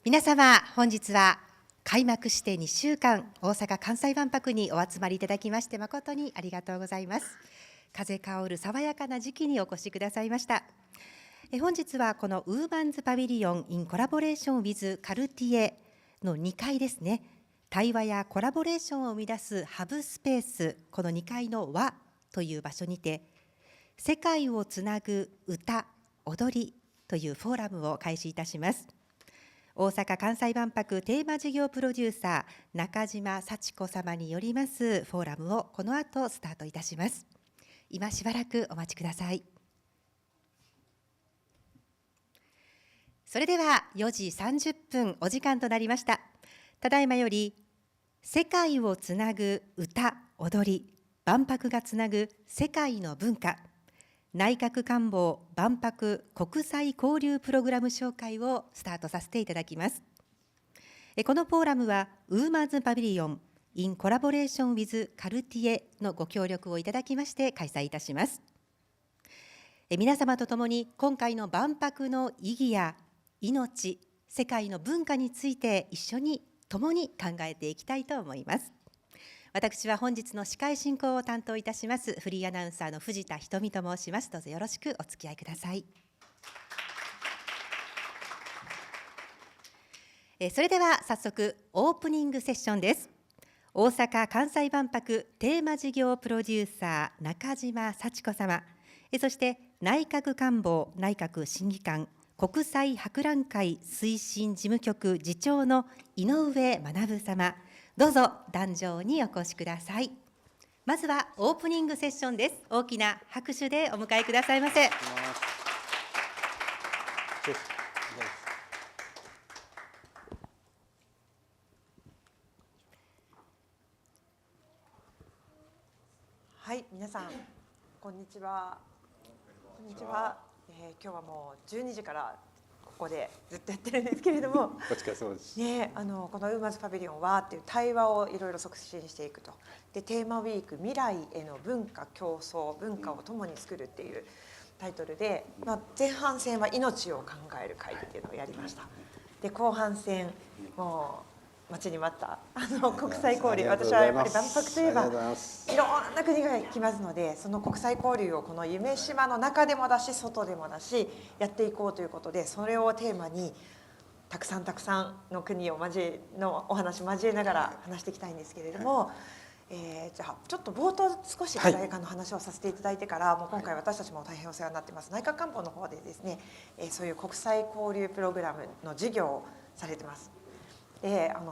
皆様、本日は開幕して2週間、大阪・関西万博にお集まりいただきまして誠にありがとうございます。風香る爽やかな時期にお越しくださいました。本日はこのウーマンズパビリオン in コラボレーション with カルティエの2階ですね。対話やコラボレーションを生み出すハブスペース、この2階の和という場所にて、世界をつなぐ歌、踊りというフォーラムを開始いたします。大阪・関西万博テーマ事業プロデューサー中島幸子様によりますフォーラムをこの後スタートいたします。今しばらくお待ちください。それでは4時30分お時間となりました。ただいまより世界をつなぐ歌、踊り、万博がつなぐ世界の文化、内閣官房万博国際交流プログラム紹介をスタートさせていただきます。このフォーラムはウーマンズパビリオン in コラボレーション with カルティエのご協力をいただきまして開催いたします。皆様と共に今回の万博の意義や命、世界の文化について一緒に共に考えていきたいと思います。私は本日の司会進行を担当いたしますフリーアナウンサーの藤田ひとみと申します。どうぞよろしくお付き合いください。それでは早速オープニングセッションです。大阪・関西万博テーマ事業プロデューサー中島幸子様、そして内閣官房内閣審議官国際博覧会推進事務局次長の井上学様、どうぞ壇上にお越しください。まずはオープニングセッションです。大きな拍手でお迎えくださいませ。はい、皆さんこんにちは。こんにちは。今日はもう12時からここでずっとやってるんですけれども、お疲れ様です。ね、このウーマンズパビリオンはっていう対話をいろいろ促進していくと。で、テーマウィーク未来への文化競争、文化を共に作るっていうタイトルで、前半戦は命を考える会っていうのをやりました。で、後半戦もう待ちに待った国際交流、私はやっぱり万博といえばいろんな国が来ますので、その国際交流をこの夢洲の中でもだし外でもだしやっていこうということで、それをテーマにたくさんの国をのお話交えながら話していきたいんですけれども、じゃあちょっと冒頭少し海外の話をさせていただいてから、もう今回私たちも大変お世話になってます内閣官房の方でですね、そういう国際交流プログラムの事業をされてます。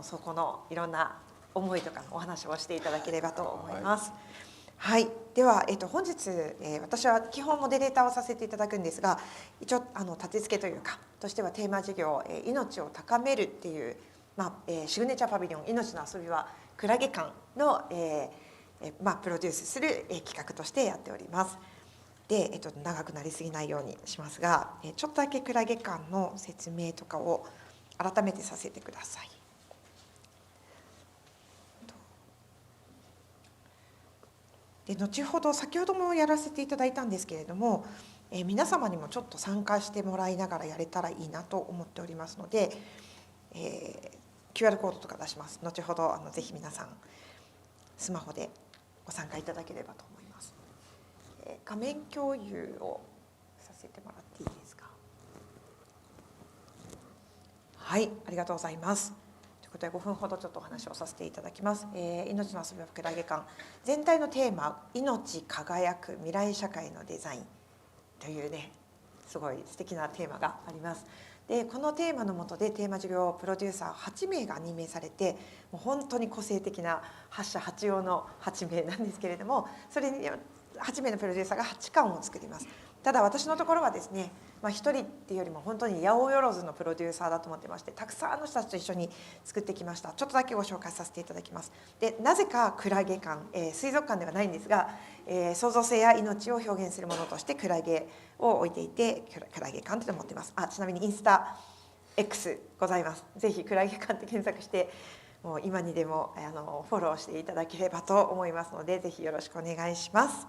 そこのいろんな思いとかのお話をしていただければと思います。はい、では、本日、私は基本モデレーターをさせていただくんですが、一応立て付けというかとしてはテーマ事業、命を高めるっていう、シグネチャーパビリオン命の遊びはクラゲ館の、プロデュースする、企画としてやっております。で、長くなりすぎないようにしますが、ちょっとだけクラゲ館の説明とかを改めてさせてください。で、後ほど先ほどもやらせていただいたんですけれども、皆様にもちょっと参加してもらいながらやれたらいいなと思っておりますので、QR コードとか出します。後ほどぜひ皆さんスマホでご参加いただければと思います。画面共有をさせてもらっていいですか。はい、ありがとうございます。ということで5分ほどちょっとお話をさせていただきます。命の遊びはクラゲ館全体のテーマ「命輝く未来社会のデザイン」というね、すごい素敵なテーマがあります。で、このテーマの下でテーマ事業プロデューサー8名が任命されて、もう本当に個性的な8社8用の8名なんですけれども、それに8名のプロデューサーが8巻を作ります。ただ私のところはですね、1人っていうよりも本当に八百万のプロデューサーだと思ってまして、たくさんの人たちと一緒に作ってきました。ちょっとだけご紹介させていただきます。で、なぜかクラゲ館、水族館ではないんですが、創造性や命を表現するものとしてクラゲを置いていて、クラゲ館と思っています。ちなみにインスタ X ございます。ぜひクラゲ館って検索してもう今にでもフォローしていただければと思いますので、ぜひよろしくお願いします。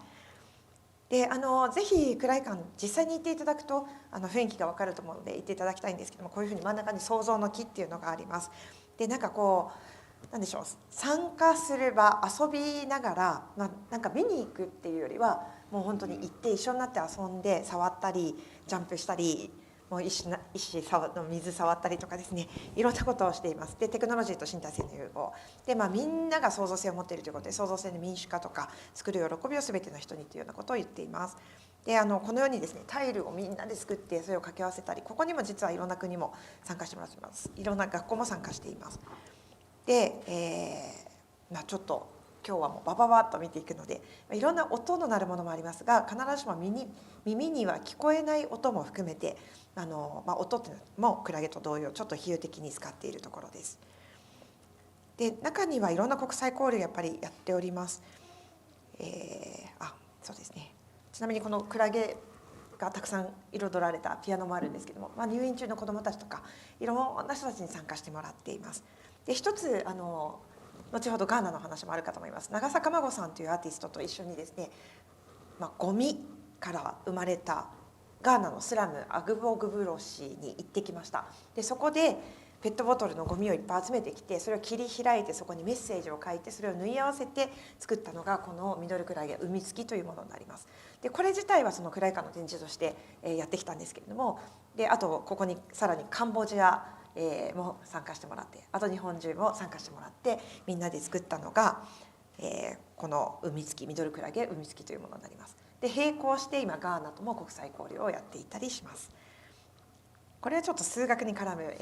でぜひクラゲ館実際に行っていただくと雰囲気が分かると思うので行っていただきたいんですけども、こういうふうに真ん中に創造の木っていうのがあります。でなんかこうなんでしょう、参加する場、遊びながら、なんか見に行くっていうよりはもう本当に行って一緒になって遊んで触ったりジャンプしたり、もう石水触ったりとかですね、いろんなことをしています。でテクノロジーと身体性の融合で、みんなが創造性を持っているということで、創造性の民主化とか作る喜びを全ての人にというようなことを言っています。でこのようにですね、タイルをみんなで作ってそれを掛け合わせたり、ここにも実はいろんな国も参加してもらっています。いろんな学校も参加しています。で、ちょっと今日はもうバババッと見ていくので、いろんな音の鳴るものもありますが、必ずしも耳には聞こえない音も含めて音っていうのもクラゲと同様ちょっと比喩的に使っているところです。で中にはいろんな国際交流やっぱりやっております。そうですね、ちなみにこのクラゲがたくさん彩られたピアノもあるんですけども、入院中の子どもたちとかいろんな人たちに参加してもらっています。で一つ後ほどガーナの話もあるかと思います。長坂真護さんというアーティストと一緒にですね、ゴミから生まれたガーナのスラムアグボグブロシに行ってきました。でそこでペットボトルのゴミをいっぱい集めてきて、それを切り開いてそこにメッセージを書いてそれを縫い合わせて作ったのがこのミドルクラゲ海月というものになります。でこれ自体はそのクラゲ館の展示としてやってきたんですけれども、であとここにさらにカンボジアも参加してもらって、あと日本中も参加してもらってみんなで作ったのが、この海月ミドルクラゲ海月というものになります。で並行して今ガーナとも国際交流をやっていたりします。これはちょっと数学に絡む、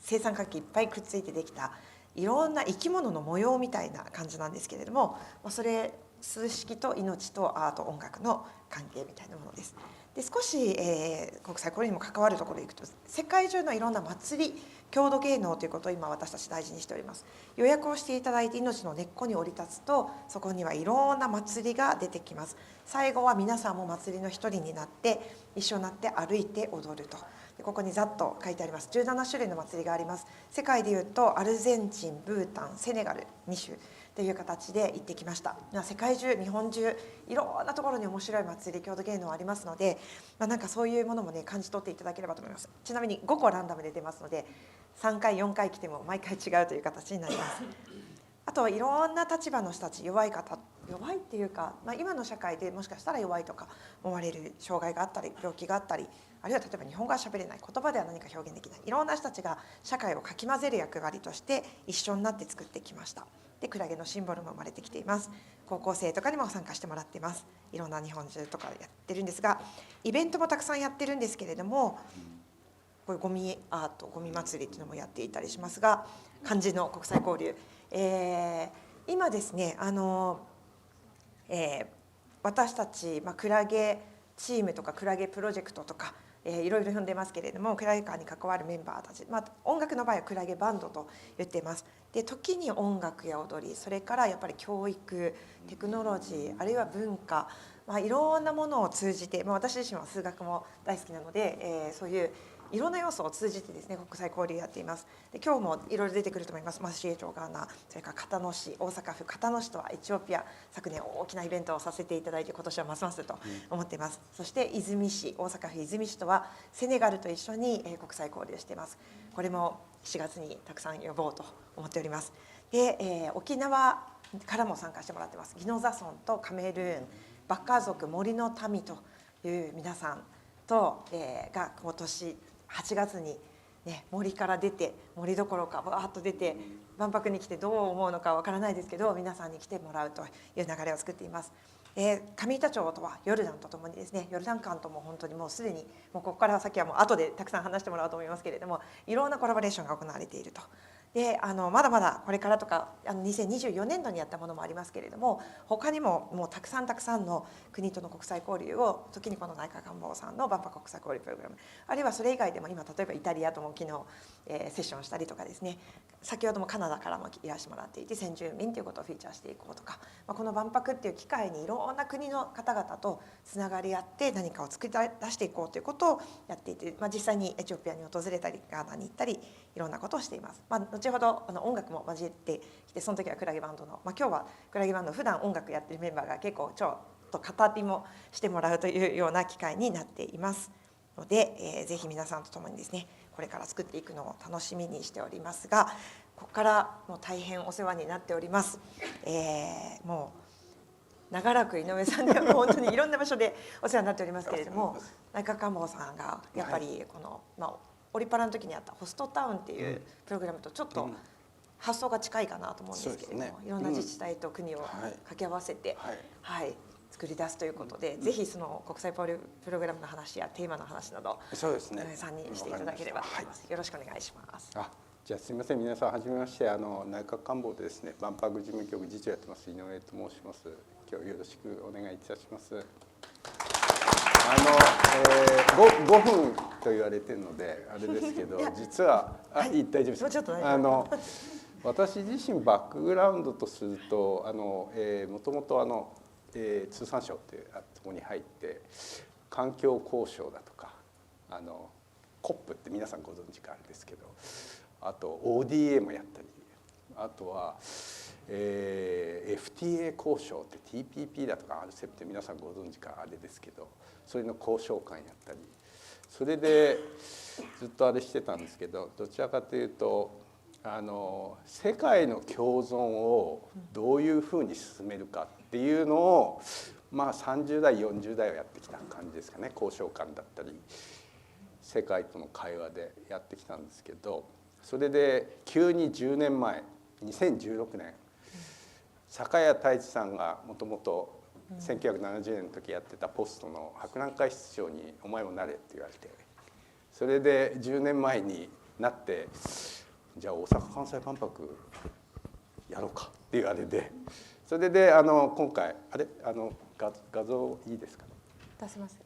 正三角形いっぱいくっついてできたいろんな生き物の模様みたいな感じなんですけれども、それ数式と命とアート音楽の関係みたいなものです。で少し、国際交流にも関わるところに行くと、世界中のいろんな祭り郷土芸能ということを今私たち大事にしております。予約をしていただいて命の根っこに降り立つと、そこにはいろんな祭りが出てきます。最後は皆さんも祭りの一人になって一緒になって歩いて踊ると。ここにざっと書いてあります。17種類の祭りがあります。世界でいうとアルゼンチン、ブータン、セネガル2種という形で行ってきました。世界中日本中いろんなところに面白い祭り郷土芸能ありますので、なんかそういうものもね感じ取っていただければと思います。ちなみに5個ランダムで出ますので3回4回来ても毎回違うという形になります。あといろんな立場の人たち、弱いっていうか、今の社会でもしかしたら弱いとか思われる障害があったり病気があったり、あるいは例えば日本語が喋れない、言葉では何か表現できない、いろんな人たちが社会をかき混ぜる役割として一緒になって作ってきました。でクラゲのシンボルも生まれてきています。高校生とかにも参加してもらっています。いろんな日本中とかやってるんですが、イベントもたくさんやってるんですけれども、こういうゴミアート、ゴミ祭りっていうのもやっていたりしますが、漢字の国際交流、今ですね私たち、クラゲチームとかクラゲプロジェクトとか、いろいろ呼んでますけれども、クラゲ館に関わるメンバーたち、音楽の場合はクラゲバンドと言っています。で時に音楽や踊り、それからやっぱり教育、テクノロジー、あるいは文化、いろんなものを通じて、私自身は数学も大好きなので、そういういろんな要素を通じてですね国際交流やっています。で今日もいろいろ出てくると思います。マシエ町ガーナ、それから片野市、大阪府片野市とはエチオピア、昨年大きなイベントをさせていただいて今年はますますと思っています。そして泉市、大阪府泉市とはセネガルと一緒に国際交流しています。これも7月にたくさん呼ぼうと思っております。で、沖縄からも参加してもらってます。宜野座村とカメルーン、バッカー族森の民という皆さんと、が今年8月に、森から出て、森どころかバーッと出て万博に来てどう思うのかわからないですけど、皆さんに来てもらうという流れを作っています。上板町とはヨルダンとともにですね、ヨルダン間とも本当にもうすでにもうここから先はもう後でたくさん話してもらおうと思いますけれども、いろんなコラボレーションが行われていると。でまだまだこれからとか2024年度にやったものもありますけれども、他にももうたくさんの国との国際交流を、時にこの内閣官房さんの万博国際交流プログラム、あるいはそれ以外でも今例えばイタリアとも昨日、セッションしたりとかですね、先ほどもカナダからもいらしてもらっていて先住民ということをフィーチャーしていこうとか、この万博っていう機会にいろんな国の方々とつながり合って何かを作り出していこうということをやっていて、実際にエチオピアに訪れたりガーナに行ったりいろんなことをしています。後ほど音楽も交えてきて、その時はクラゲバンドの、今日はクラゲバンド普段音楽やってるメンバーが結構超と語りもしてもらうというような機会になっていますので、ぜひ皆さんと共にですねこれから作っていくのを楽しみにしておりますが、ここからもう大変お世話になっております。もう長らく井上さんには本当にいろんな場所でお世話になっておりますけれども、内閣官房さんがやっぱりこの、オリパラの時にあったホストタウンっていうプログラムとちょっと発想が近いかなと思うんですけれども、いろんな自治体と国を掛け合わせて、作り出すということで、ぜひその国際プログラムの話やテーマの話など、井上さんにしていただければと思います。よろしくお願いします。じゃあすみません、皆さんはじめまして、内閣官房でですね万博事務局次長やってます井上と申します。今日よろしくお願いいたします。5分と言われてるのであれですけど、実は大丈夫です。ちょっと私自身バックグラウンドとするともともと通産省っていうところに入って環境交渉だとかコップって皆さんご存知かあれですけど、あと ODA もやったり、あとは、FTA 交渉って TPP だとか RCEP って皆さんご存知かあれですけど、それの交渉官やったり、それでずっとあれしてたんですけど、どちらかというと世界の共存をどういうふうに進めるかっていうのを30代40代をやってきた感じですかね。交渉官だったり世界との会話でやってきたんですけど、それで急に10年前2016年酒屋太一さんがもともと1970年の時やってたポストの博覧会室長に「お前もなれ」って言われて、それで10年前になって、じゃあ大阪・関西万博やろうかって言われて、それで今回画像いいですかね。出せます？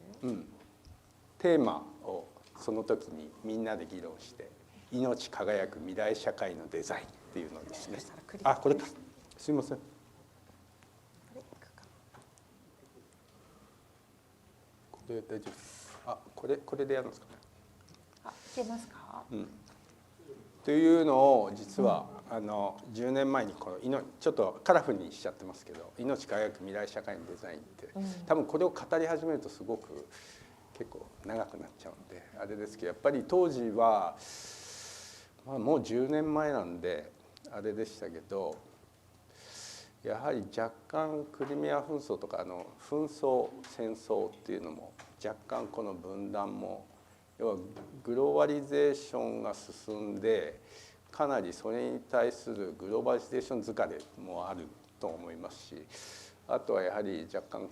テーマをその時にみんなで議論して、命輝く未来社会のデザインっていうのですね。これか。すいません。これ大丈夫です。これでやるんですかね。いけますか？というのを実は10年前にちょっとカラフルにしちゃってますけど、命輝く未来社会のデザインって、多分これを語り始めるとすごく結構長くなっちゃうんであれですけど、やっぱり当時はもう10年前なんであれでしたけど、やはり若干クリミア紛争とか紛争戦争っていうのも若干この分断も、要はグローバリゼーションが進んで、かなりそれに対するグローバリゼーション疲れもあると思いますし、あとはやはり若干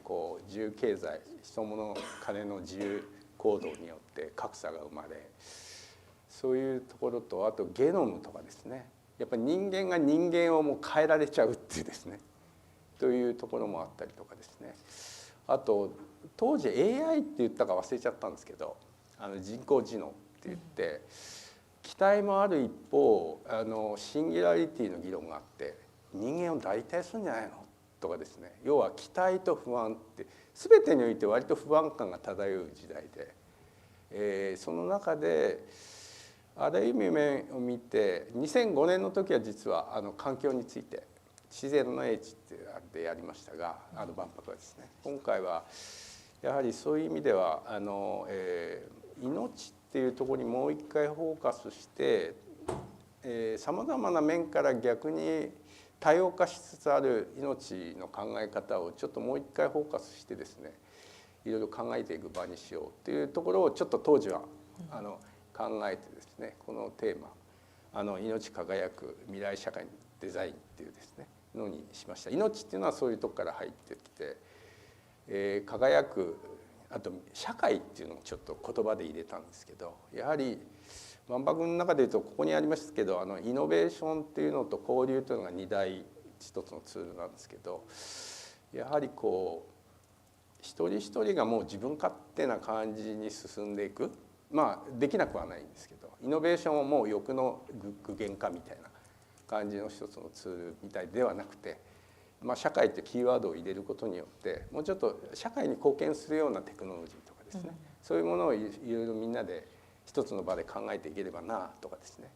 自由経済、人物金の自由行動によって格差が生まれ、そういうところと、あとゲノムとかですね、やっぱり人間が人間をもう変えられちゃうっていうですね、というところもあったりとかですね。あと当時 AI って言ったか忘れちゃったんですけど、人工知能って言って期待もある一方シンギュラリティの議論があって、人間を代替するんじゃないのとかですね、要は期待と不安って全てにおいて割と不安感が漂う時代で、その中である意味面を見て2005年の時は実は環境について自然の英知ってやりましたが、万博はですね、今回はやはりそういう意味では命っていうところにもう一回フォーカスしてさまざまな面から逆に多様化しつつある命の考え方をちょっともう一回フォーカスしてですね、いろいろ考えていく場にしようっていうところをちょっと当時は考えてですね、このテーマ命輝く未来社会のデザインっていうですねのにしました。命っていうのはそういうとこから入ってきて、輝く、あと社会っていうのもちょっと言葉で入れたんですけど、やはり万博の中でいうとここにありますけどイノベーションっていうのと交流というのが2大一つのツールなんですけど、やはり一人一人がもう自分勝手な感じに進んでいく、できなくはないんですけど、イノベーションをもう欲の具現化みたいな感じの一つのツールみたいではなくて、社会ってキーワードを入れることによってもうちょっと社会に貢献するようなテクノロジーとかですね、そういうものをいろいろみんなで一つの場で考えていければなとかですね、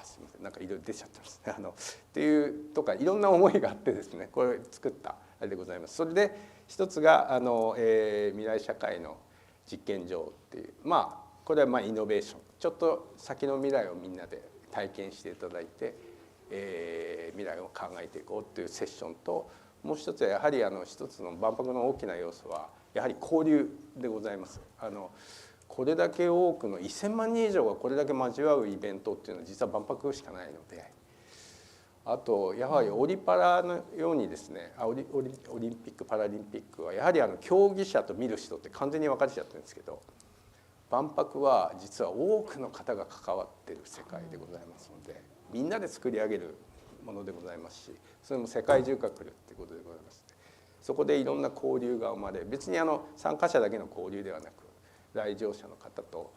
すみません、なんかいろいろ出ちゃってますね。っていうとかいろんな思いがあってですね、これ作ったあれでございます。それで一つが未来社会の実験場っていう、これはイノベーション、ちょっと先の未来をみんなで体験していただいて、未来を考えていこうっていうセッションと、もう一つはやはり一つの万博の大きな要素はやはり交流でございます。これだけ多くの1000万人以上がこれだけ交わうイベントっていうのは実は万博しかないので、あとやはりオリパラのようにですね、オリンピック・パラリンピックはやはり競技者と見る人って完全に分かれちゃってるんですけど、万博は実は多くの方が関わってる世界でございますので、みんなで作り上げるものでございますし、それも世界中から来るっていうことでございます。そこでいろんな交流が生まれ、別に参加者だけの交流ではなく来場者の方と、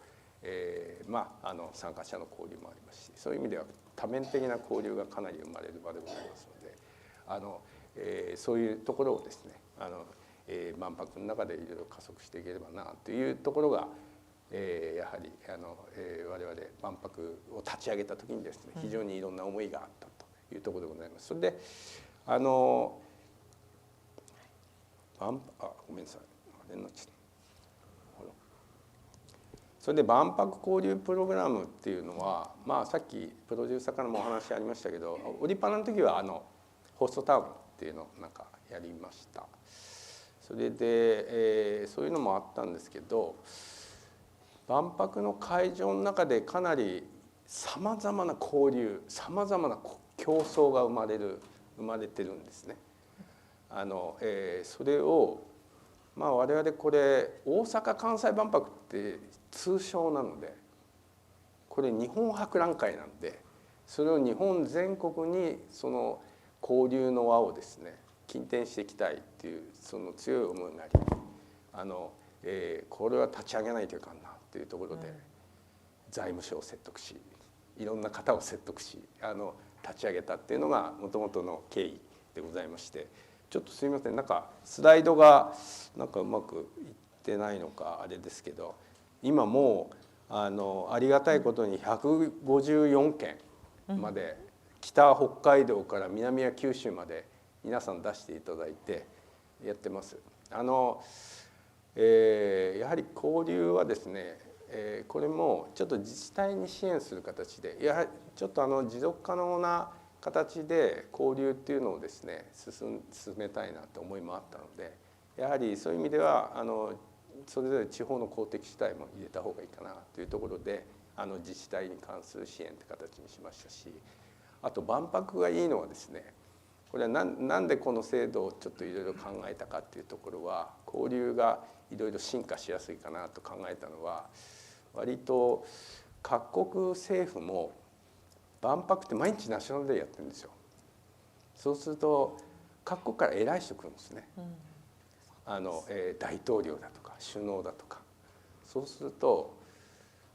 参加者の交流もありますし、そういう意味では多面的な交流がかなり生まれる場でございますので、そういうところをですね万博の中でいろいろ加速していければなというところが、やはり我々万博を立ち上げた時にですね非常にいろんな思いがあったというところでございます。それでごめんなさい、あれになっちゃった。それで万博交流プログラムっていうのは、さっきプロデューサーからもお話ありましたけど、オリパラの時はホストタウンっていうのをなんかやりました。それで、そういうのもあったんですけど、万博の会場の中でかなりさまざまな交流、さまざまな競争が生まれてるんですね。それを我々これ大阪・関西万博って通称なので、これ日本博覧会なんで、それを日本全国にその交流の輪をですね近天していきたいっていうその強い思いがあり、これは立ち上げないといかんなっていうところで、財務省を説得し、いろんな方を説得し立ち上げたっていうのがもともとの経緯でございまして、ちょっとすみません、なんかスライドがなんかうまくいってないのかあれですけど、今もうありがたいことに154件まで、北北海道から南は九州まで皆さん出していただいてやってます。やはり交流はですね、これもちょっと自治体に支援する形で、やはりちょっと持続可能な形で交流っていうのをですね進めたいなと思いもあったので、やはりそういう意味ではそれぞれ地方の公的主体も入れた方がいいかなというところで自治体に関する支援って形にしましたし、あと万博がいいのはですね、これはなんでこの制度をちょっといろいろ考えたかっていうところは、交流がいろいろ進化しやすいかなと考えたのは、割と各国政府も万博って毎日ナショナルデーやってるんですよ。そうすると各国から偉い人来るんですね。大統領だとか首脳だとか。そうすると、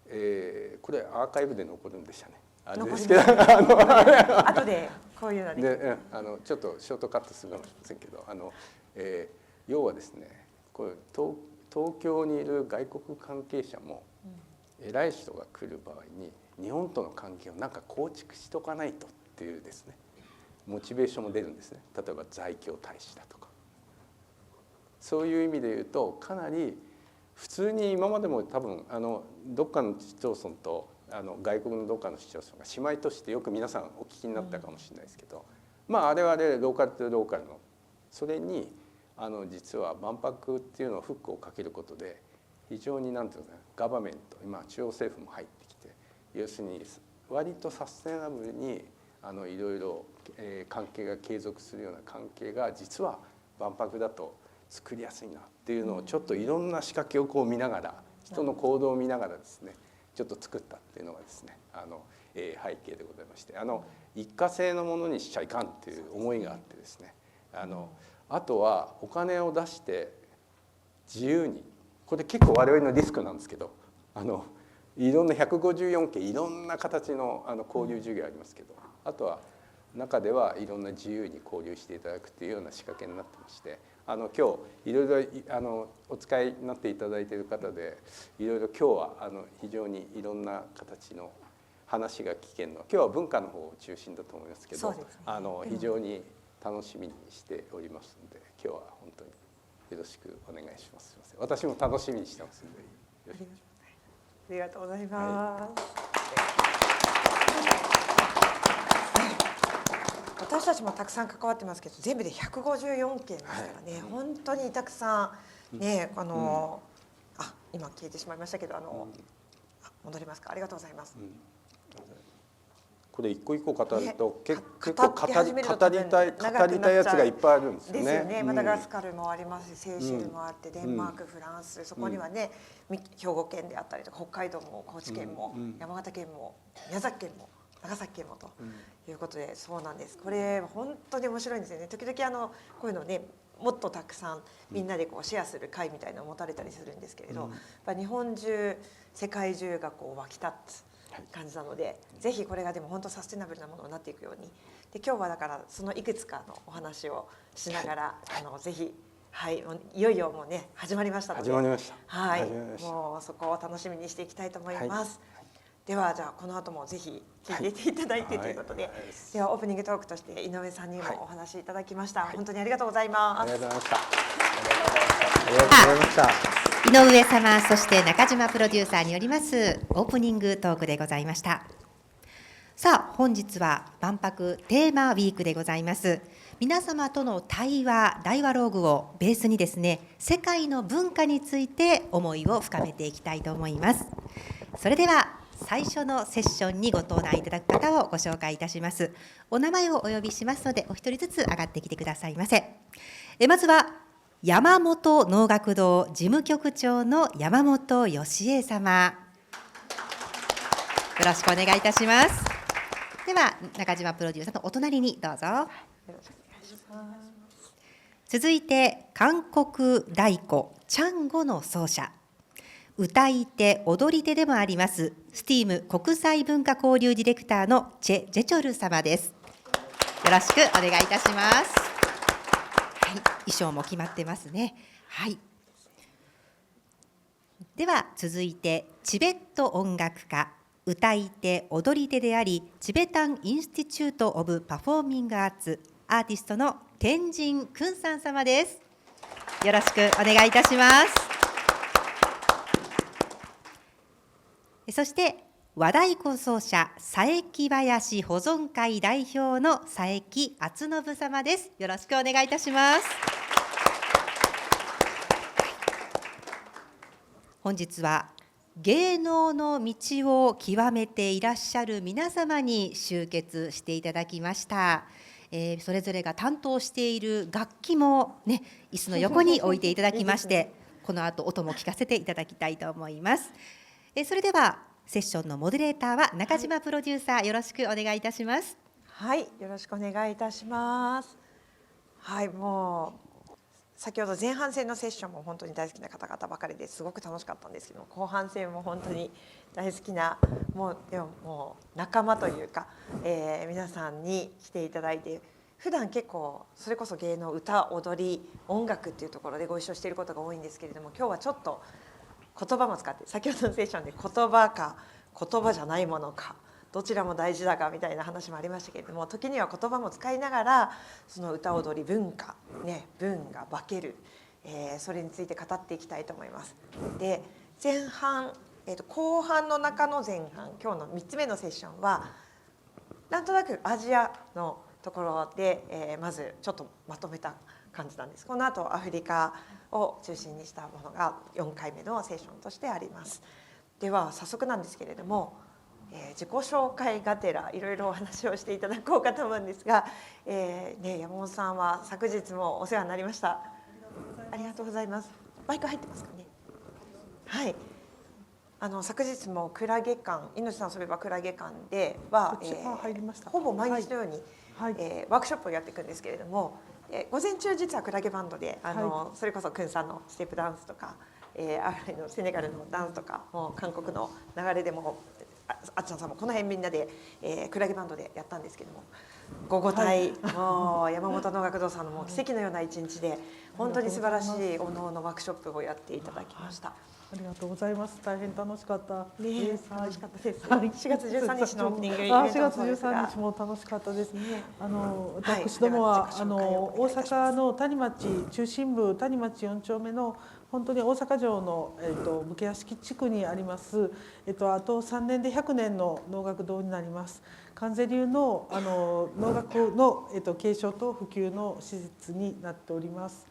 これアーカイブで残るんでしたね。あれですけど後でこういうのでちょっとショートカットするかもしれませんけど、要はですね、これ東京にいる外国関係者も偉い人が来る場合に日本との関係をなんか構築しとかないとっていうですねモチベーションも出るんですね。例えば在京大使だとか、そういう意味で言うとかなり普通に今までも多分どっかの市町村と外国のどっかの市町村が姉妹都市ってよく皆さんお聞きになったかもしれないですけど、あれはローカルとローカルのそれに実は万博っていうのをフックをかけることで非常に何て言うのかな、ガバメント今中央政府も入ってきて、要するに割とサステナブルにいろいろ関係が継続するような関係が実は万博だと作りやすいなっていうのをちょっといろんな仕掛けをこう見ながら、人の行動を見ながらですねちょっと作ったっていうのがですね背景でございまして、一過性のものにしちゃいかんっていう思いがあってですね、あとはお金を出して自由に、これ結構我々のリスクなんですけど、いろんな154件いろんな形の交流授業ありますけど、あとは中ではいろんな自由に交流していただくっていうような仕掛けになってまして、今日いろいろお使いになっていただいている方でいろいろ今日は非常にいろんな形の話が聞けるのは今日は文化の方を中心だと思いますけど、そうですね非常に楽しみにしておりますので、今日は本当によろしくお願いします。すいません、私も楽しみにしてますのでよろしく。ありがとうございます。私たちもたくさん関わってますけど、全部で154件ですからね、本当にたくさんね、今消えてしまいましたけど、戻りますか。ありがとうございます。これ一個一個語ると、結構語語りたいやつがいっぱいあるんですよね。ですよね。マダガスカルもありますし、セーシェルもあって、デンマーク、フランス、そこにはね、兵庫県であったりとか、北海道も高知県も、山形県も宮崎県も長崎県もということで、そうなんです。これ本当に面白いんですよね。時々こういうのね、もっとたくさんみんなでこうシェアする会みたいなのを持たれたりするんですけれど、やっぱ日本中、世界中がこう沸き立つ感じなので、ぜひこれがでも本当サステナブルなものになっていくように、で今日はだからそのいくつかのお話をしながら、ぜひ、はい、いよいよもうね始まりましたので、始まりました。はい、もうそこを楽しみにしていきたいと思います。ではじゃあこの後もぜひ聞いていただいてということで、ではオープニングトークとして井上さんにもお話しいただきました。本当にありがとうございます。ありがとうございました。ありがとうございました。井上様、そして中島プロデューサーによりますオープニングトークでございました。さあ、本日は万博テーマウィークでございます。皆様との対話ログをベースにですね、世界の文化について思いを深めていきたいと思います。それでは最初のセッションにご登壇いただく方をご紹介いたします。お名前をお呼びしますので、お一人ずつ上がってきてくださいませ。まずは山本能楽堂事務局長の山本義恵様、よろしくお願いいたします。では中島プロデューサーのお隣にどうぞ。続いて韓国太鼓チャンゴの奏者、歌い手踊り手でもありますSTEAM国際文化交流ディレクターのチェ・ジェチョル様です。よろしくお願いいたします。はい、衣装も決まってますね。はい。では続いてチベット音楽家、歌い手踊り手でありチベタン・インスティチュート・オブ・パフォーミング・アーツアーティストの天神君さん様です。よろしくお願いいたします。そして和太鼓奏者佐伯林保存会代表の佐伯敦信様です。よろしくお願いいたします。本日は芸能の道を極めていらっしゃる皆様に集結していただきました。それぞれが担当している楽器もね、椅子の横に置いていただきましてこの後音も聞かせていただきたいと思います。それではセッションのモデレーターは中島プロデューサー、よろしくお願いいたします。はい、よろしくお願いいたします。はい、もう先ほど前半戦のセッションも本当に大好きな方々ばかりですごく楽しかったんですけども、後半戦も本当に大好きなでももう仲間というか、皆さんに来ていただいて、普段結構それこそ芸能、歌、踊り、音楽っていうところでご一緒していることが多いんですけれども、今日はちょっと言葉も使って、先ほどのセッションで言葉か言葉じゃないものかどちらも大事だかみたいな話もありましたけれども、時には言葉も使いながらその歌踊り文化、ね、文が化ける、それについて語っていきたいと思います。で前半、後半の中の前半、今日の3つ目のセッションはなんとなくアジアのところで、まずちょっとまとめた感じなんです。この後アフリカを中心にしたものが4回目のセッションとしてあります。では早速なんですけれども、自己紹介がてらいろいろお話をしていただこうかと思うんですが、山本さんは昨日もお世話になりました。ありがとうございます。マイク入ってますかね。はい。昨日もクラゲ館、命さんそういえばクラゲ館では、ほぼ毎日のように、ワークショップをやっていくんですけれども、午前中実はクラゲバンドでそれこそクンさんのステップダンスとか、アフリカのセネガルのダンスとか、もう韓国の流れでもあっちゃんさんもこの辺みんなで、クラゲバンドでやったんですけども、午後帯、もう山本能楽堂さんのもう奇跡のような一日で本当に素晴らしいお能のワークショップをやっていただきました。ありがとうございます。大変楽しかったです。楽しかったです。はい4月13日のオープニングイベント4も月そうですが13日も楽しかったです。はい私どもは、では自己紹介をお願いいたします大阪の谷町中心部谷町4丁目の本当に大阪城の、武家屋敷地区にあります、あと3年で100年の能楽堂になります。関西流の、能楽の、継承と普及の施設になっております。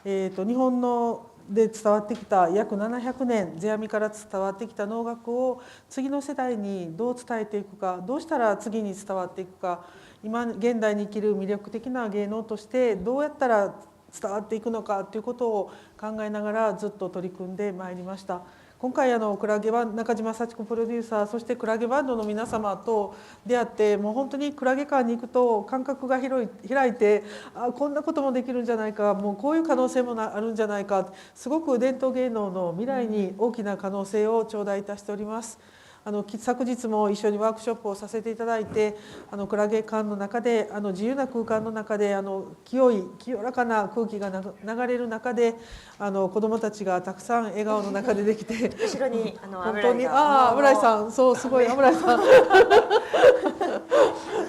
日本ので伝わってきた約700年世阿弥から伝わってきた能楽を次の世代にどう伝えていくか、どうしたら次に伝わっていくか、今現代に生きる魅力的な芸能としてどうやったら伝わっていくのかということを考えながらずっと取り組んでまいりました。今回クラゲバン中島幸子プロデューサー、そしてクラゲバンドの皆様と出会って、もう本当にクラゲ館に行くと感覚が開いて、こんなこともできるんじゃないか、もうこういう可能性もあるんじゃないか、すごく伝統芸能の未来に大きな可能性を頂戴いたしております。昨日も一緒にワークショップをさせていただいて、クラゲ館の中で自由な空間の中で清らかな空気が流れる中で子どもたちがたくさん笑顔の中でできて、後ろに本当に油井さん、そうすごい油井さん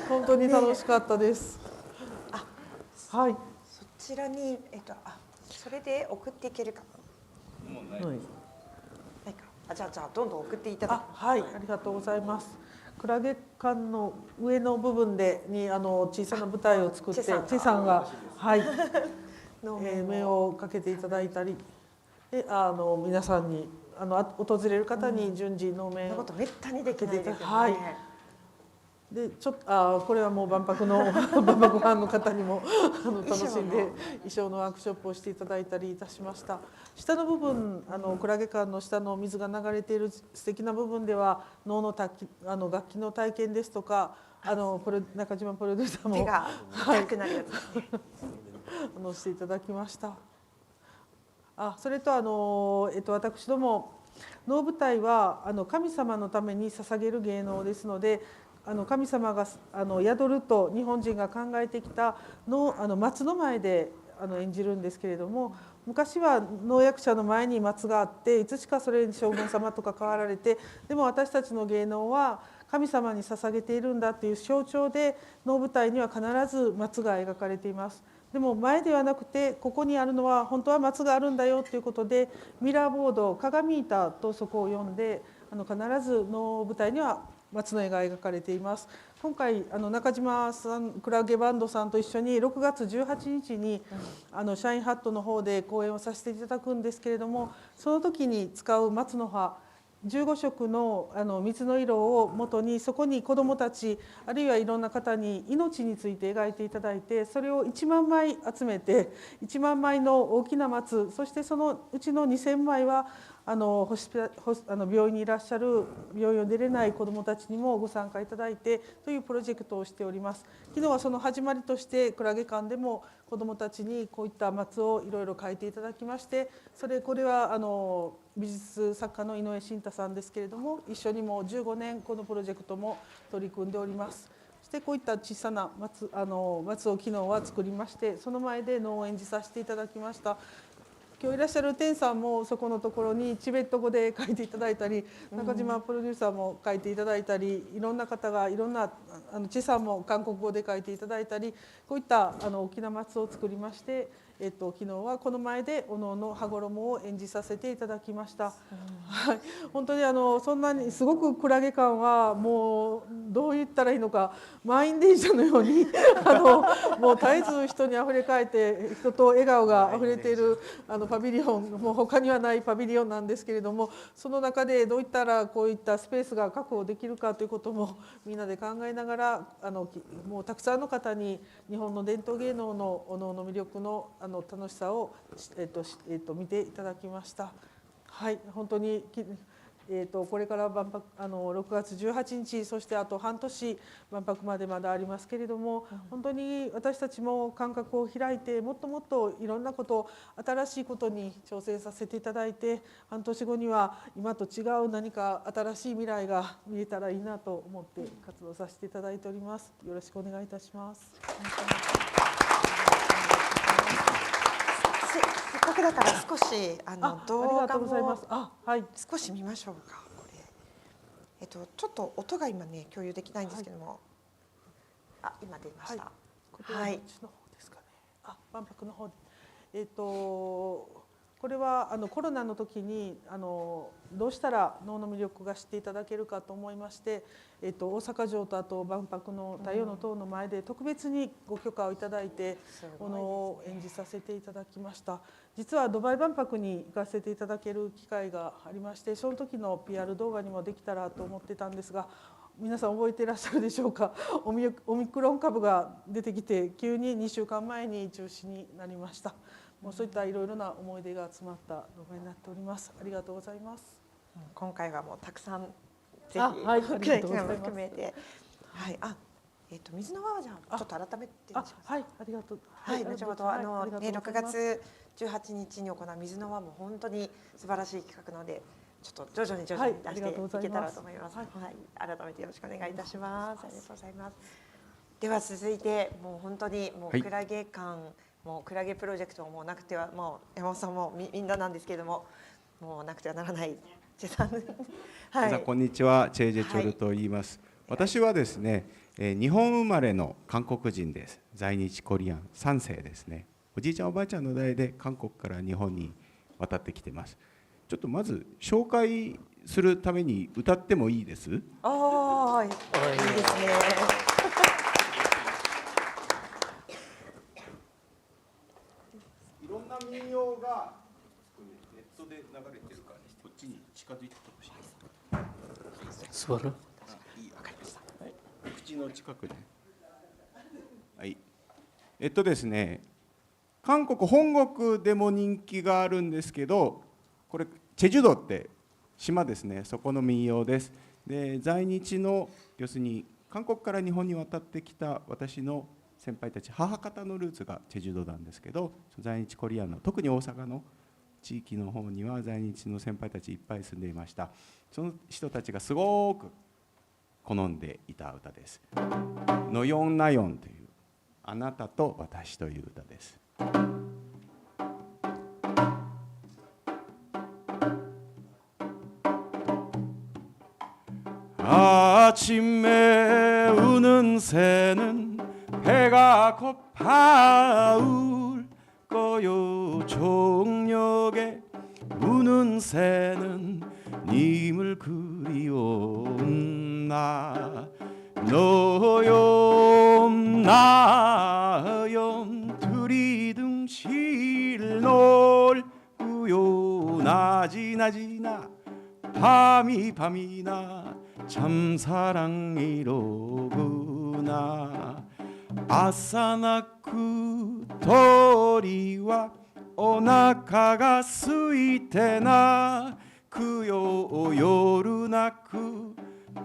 本当に楽しかったです。はい。そちらにそれで送っていけるかな。はいじゃあどんどん送っていただく。はい、ありがとうございます。クラゲ館の上の部分に小さな舞台を作って、チェさんがはい目をかけていただいたり、で皆さんに訪れる方に順次能面をめったにできないですよね。はい。でちょっとこれはもう万博の万博ファンの方にも楽しんで衣装のワークショップをしていただいたりいたしました。下の部分クラゲ館の下の水が流れている素敵な部分では能の楽器の体験ですとか中島プロデューサーも手が痛くなるやつですね。していただきました。それと私ども能舞台は神様のために捧げる芸能ですので、神様が宿ると日本人が考えてきた松の前で演じるんですけれども、昔は能役者の前に松があって、いつしかそれに将軍様とか変わられて、でも私たちの芸能は神様に捧げているんだという象徴で能舞台には必ず松が描かれています。でも前ではなくて、ここにあるのは本当は松があるんだよということで、ミラーボード鏡板とそこを読んで必ず能舞台には松の絵が描かれています。今回中島さんクラゲバンドさんと一緒に6月18日にシャインハットの方で公演をさせていただくんですけれども、その時に使う松の葉15色の水の色をもとに、そこに子どもたちあるいはいろんな方に命について描いていただいて、それを1万枚集めて1万枚の大きな松、そしてそのうちの2000枚は病院にいらっしゃる病院を出れない子どもたちにもご参加いただいてというプロジェクトをしております。昨日はその始まりとしてクラゲ館でも子どもたちにこういった松をいろいろ描いていただきまして、これは美術作家の井上慎太さんですけれども、一緒にもう15年このプロジェクトも取り組んでおります。そしてこういった小さな松を昨日は作りまして、その前で能を演じさせていただきました。今日いらっしゃる天さんもそこのところにチベット語で書いていただいたり、中島プロデューサーも書いていただいたり、いろんな方がいろんなチェさんも韓国語で書いていただいたり、こういった大きな松を作りまして、昨日はこの前でおのおの羽衣を演じさせていただきました。はい、本当にそんなにすごくクラゲ館はもうどう言ったらいいのか、満員電車のようにもう絶えず人にあふれかえって人と笑顔があふれているパビリオン、もう他にはないパビリオンなんですけれども、その中でどういったらこういったスペースが確保できるかということもみんなで考えながらもうたくさんの方に日本の伝統芸能のお能の魅力の楽しさを見ていただきました。はい、本当にこれから万博6月18日、そしてあと半年万博までまだありますけれども、本当に私たちも感覚を開いて、もっともっといろんなこと、新しいことに挑戦させていただいて、半年後には今と違う何か新しい未来が見えたらいいなと思って活動させていただいております。よろしくお願いいたします。すっかくだから少しあ動りが画とうございまもす。はい。少し見ましょうか。これちょっと音が今ね共有できないんですけども、今出ました。これはどっちの方ですかね。万博の方で。これはコロナの時にどうしたら能の魅力が知っていただけるかと思いまして、大阪城とあと万博の太陽の塔の前で特別にご許可をいただいて能を演じさせていただきました。実はドバイ万博に行かせていただける機会がありまして、その時の PR 動画にもできたらと思ってたんですが、皆さん覚えていらっしゃるでしょうか。オミクロン株が出てきて急に2週間前に中止になりました。もうそういったいろいろな思い出が詰まった動画になっております。ありがとうございます。今回はもうたくさんぜひ含めて、水の輪はじゃあちょっと改めてありがとう。後ほど6月18日に行う水の輪も本当に素晴らしい企画なので、ちょっと徐々に出していけたらと思います。改めてよろしくお願いいたします。ありがとうございます。では続いてもう本当にもうクラゲ館、もうクラゲプロジェクトもなくては、もう山本さんもみんななんですけれども、もうなくてはならないチェさん。皆さんこんにちは、チェージェチョルと言います。私はですね、日本生まれの韓国人です。在日コリアン3世ですね。おじいちゃんおばあちゃんの代で韓国から日本に渡ってきてます。ちょっとまず紹介するために歌ってもいいです？いいですね。いろんな民謡がネットで流れてるから、こっちに近づいてほしい。座る？いい、わかりました。口の近くで。はい。ですね、韓国本国でも人気があるんですけど、これチェジュ島って島ですね。そこの民謡です。で、在日の要するに韓国から日本に渡ってきた私の先輩たち、母方のルーツがチェジュ島なんですけど、在日コリアンの特に大阪の地域の方には在日の先輩たちいっぱい住んでいました。その人たちがすごく好んでいた歌です。のよんなよんというあなたと私という歌です。아침에 우는 새는 배가 고파울 거요. 종역에 우는 새는 님을 그리웠나. 너염 나염 들이둥실 놀고요. 나지나지나 밤이 밤이나 참사랑이로구나. 아싸나쿠 도리와 오나카가 스이테나 그요 요루나쿠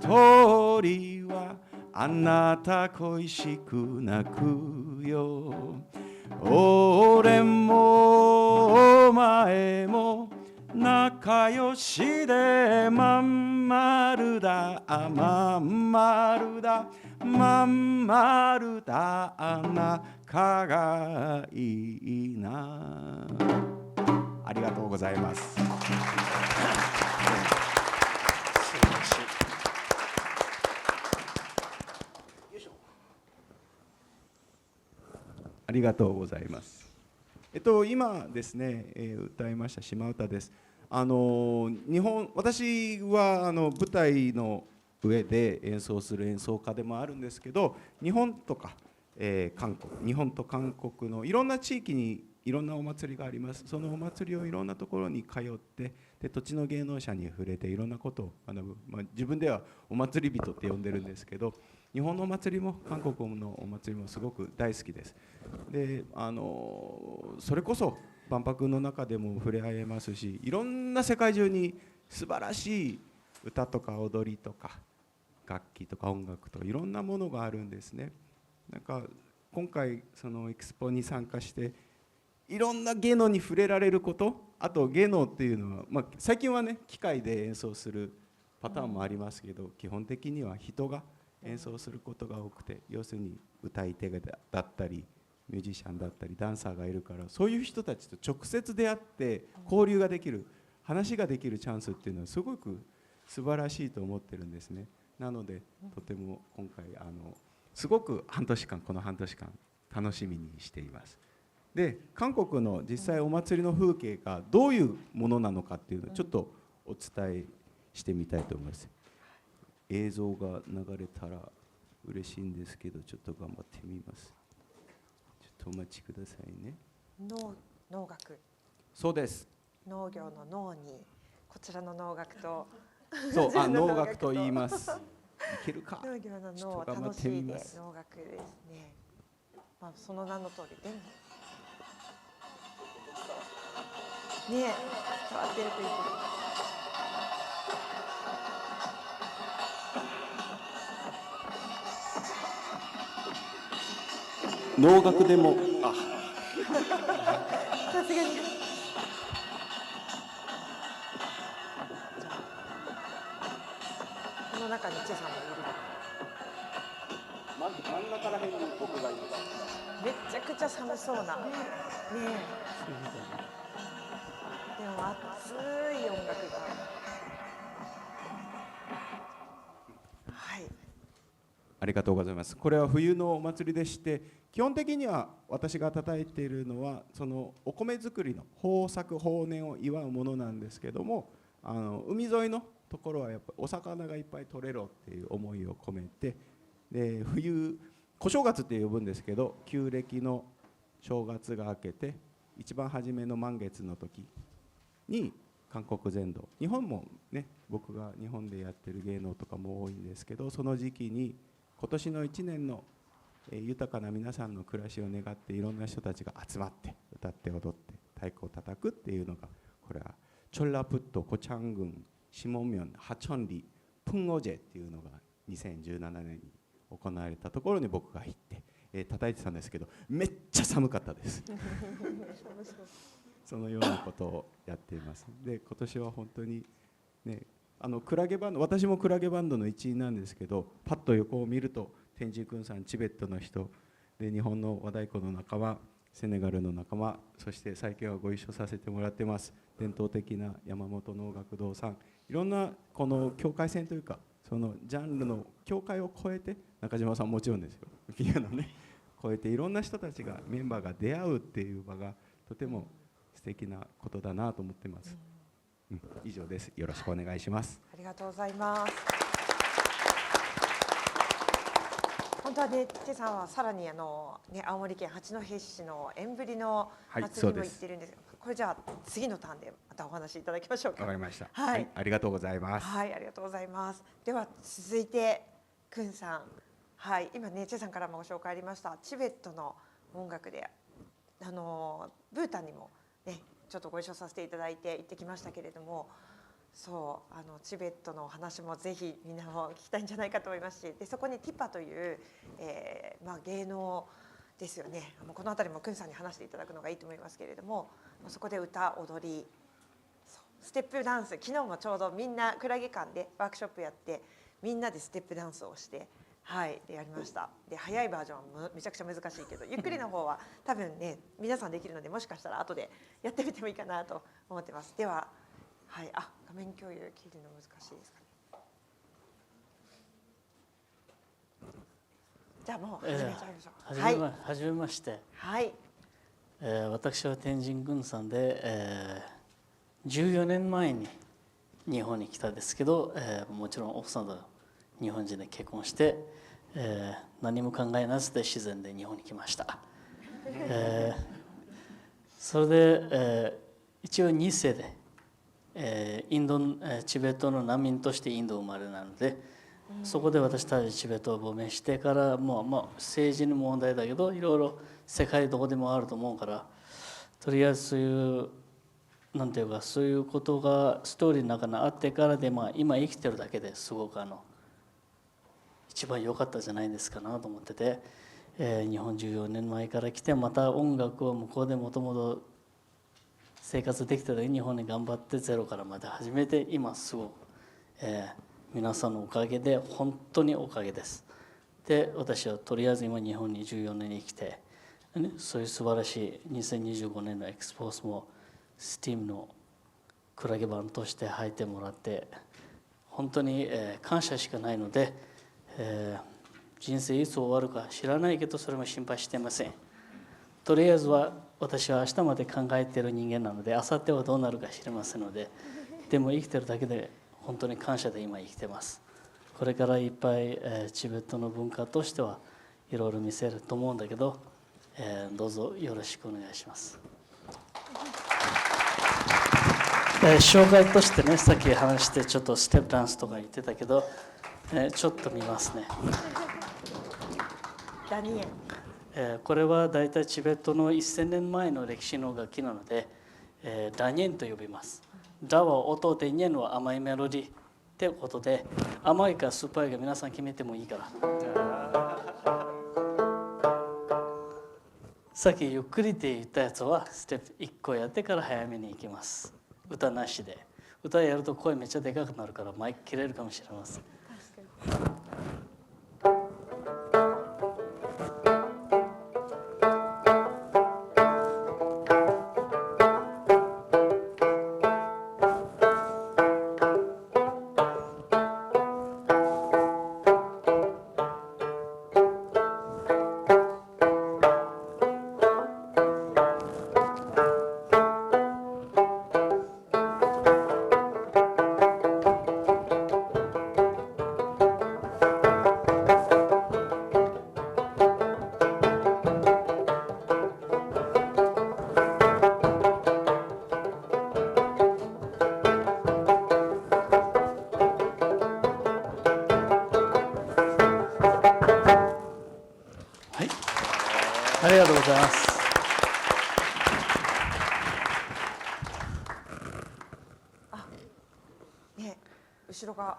도리와 안나타 코이시쿠나 쿠요. 오랜모 오마에모 나카요시데 맘마르다 맘마르다 맘마르다 나카가 이나. ありがとうございます。ありがとうございます。今ですね、歌いました島唄です。私は舞台の上で演奏する演奏家でもあるんですけど、日本とか、韓国、日本と韓国のいろんな地域にいろんなお祭りがあります。そのお祭りをいろんなところに通って、で土地の芸能者に触れていろんなことを学ぶ、自分ではお祭り人って呼んでるんですけど、日本のお祭りも韓国のお祭りもすごく大好きです。でそれこそ万博の中でも触れ合えますし、いろんな世界中に素晴らしい歌とか踊りとか楽器とか音楽といろんなものがあるんですね。なんか今回そのエクスポに参加していろんな芸能に触れられること、あと芸能っていうのは、最近はね機械で演奏するパターンもありますけど、基本的には人が演奏することが多くて、要するに歌い手だったりミュージシャンだったりダンサーがいるから、そういう人たちと直接出会って交流ができる、話ができるチャンスっていうのはすごく素晴らしいと思ってるんですね。なのでとても今回すごくこの半年間楽しみにしています。で、韓国の実際お祭りの風景がどういうものなのかっていうのをちょっとお伝えしてみたいと思います。映像が流れたら嬉しいんですけど、ちょっと頑張ってみます。ちょっとお待ちくださいね。農学、そうです。農業の農にこちらの農学とそう、農学と言います。いけるか。農業のちょっ農と頑張って楽しいでみます農学ですね。まあその名の通りでもね、伝わってるといいけど。農学でも、さすがに。この中にチェさんもいる。真ん中ら辺に僕がいます。めちゃくちゃ寒そうな。ねえ。でも熱い音楽が。はい。ありがとうございます。これは冬のお祭りでして、基本的には私が叩いているのはそのお米作りの豊作豊年を祝うものなんですけども、海沿いのところはやっぱお魚がいっぱい取れろっていう思いを込めて、で冬小正月って呼ぶんですけど、旧暦の正月が明けて一番初めの満月の時に韓国全土、日本もね、僕が日本でやってる芸能とかも多いんですけど、その時期に今年の1年の豊かな皆さんの暮らしを願っていろんな人たちが集まって歌って踊って太鼓を叩くっていうのが、これはチョンラプットコチャン郡シモミョンハチョンリプンオジェっていうのが2017年に行われたところに僕が行って叩いてたんですけど、めっちゃ寒かったですそのようなことをやっています。で、今年は本当にね、クラゲバンド、私もクラゲバンドの一員なんですけど、パッと横を見ると天竺君さん、チベットの人で、日本の和太鼓の仲間、セネガルの仲間、そして最近はご一緒させてもらってます、伝統的な山本能楽堂さん、いろんなこの境界線というか、そのジャンルの境界を越えて、中島さんもちろんですよ、ピアノね、越えていろんな人たちが、メンバーが出会うっていう場がとても素敵なことだなと思ってます。以上です。よろしくお願いします。ありがとうございます。本当はね、チェさんはさらに青森県八戸市の縁ぶりの祭りにも行ってるんですが、これじゃあ次のターンでまたお話しいただきましょうか。わかりました。はい、ありがとうございます。はい、ありがとうございます。では続いてクンさん、はい、今ねチェさんからもご紹介ありましたチベットの音楽でブータンにもねちょっとご一緒させていただいて行ってきましたけれども、そうチベットのお話もぜひみんなも聞きたいんじゃないかと思いますし、でそこにティパという、芸能ですよね。この辺りもクンさんに話していただくのがいいと思いますけれども、そこで歌踊り、ステップダンス、昨日もちょうどみんなクラゲ館でワークショップやってみんなでステップダンスをして。はい、でやりました。で早いバージョンはめちゃくちゃ難しいけど、ゆっくりの方は多分ね皆さんできるので、もしかしたら後でやってみてもいいかなと思ってます。では、はい、画面共有切るの難しいですかね。じゃあもう始めちゃいましょう。はじめまして。はい。私は天神郡さんで、14年前に日本に来たんですけど、もちろん奥さんと日本人で結婚して、何も考えなしで自然で日本に来ました。それで、一応2世で、チベットの難民としてインド生まれなので、そこで私たちチベットを亡命してから政治の問題だけどいろいろ世界どこでもあると思うから、とりあえずそういうなんていうかそういうことがストーリーの中にあってからで、今生きてるだけですごく一番良かったじゃないですかなと思ってて、日本14年前から来てまた音楽を向こうでもともと生活できてた日本に頑張ってゼロからまた始めて、今すごく、皆さんのおかげで本当におかげです。で私はとりあえず今日本に14年に来てね、そういう素晴らしい2025年のエクスポースも STEAM のクラゲ版として入ってもらって本当に感謝しかないので、人生いつ終わるか知らないけどそれも心配してません。とりあえずは私は明日まで考えている人間なので明後日はどうなるか知りませんので、でも生きてるだけで本当に感謝で今生きてます。これからいっぱいチベットの文化としてはいろいろ見せると思うんだけど、どうぞよろしくお願いします。紹介としてね、さっき話してちょっとステップダンスとか言ってたけど、ちょっと見ますね。ダニエン。これはだいたいチベットの1000年前の歴史の楽器なので、ダニエンと呼びます。ダは音で、ニェンは甘いメロディーってことで、甘いか酸っぱいか皆さん決めてもいいから。さっきゆっくりって言ったやつはステップ1個やってから早めに行きます。歌なしで。歌やると声めっちゃでかくなるからマイク切れるかもしれません。ありがとうございます。ね、後ろが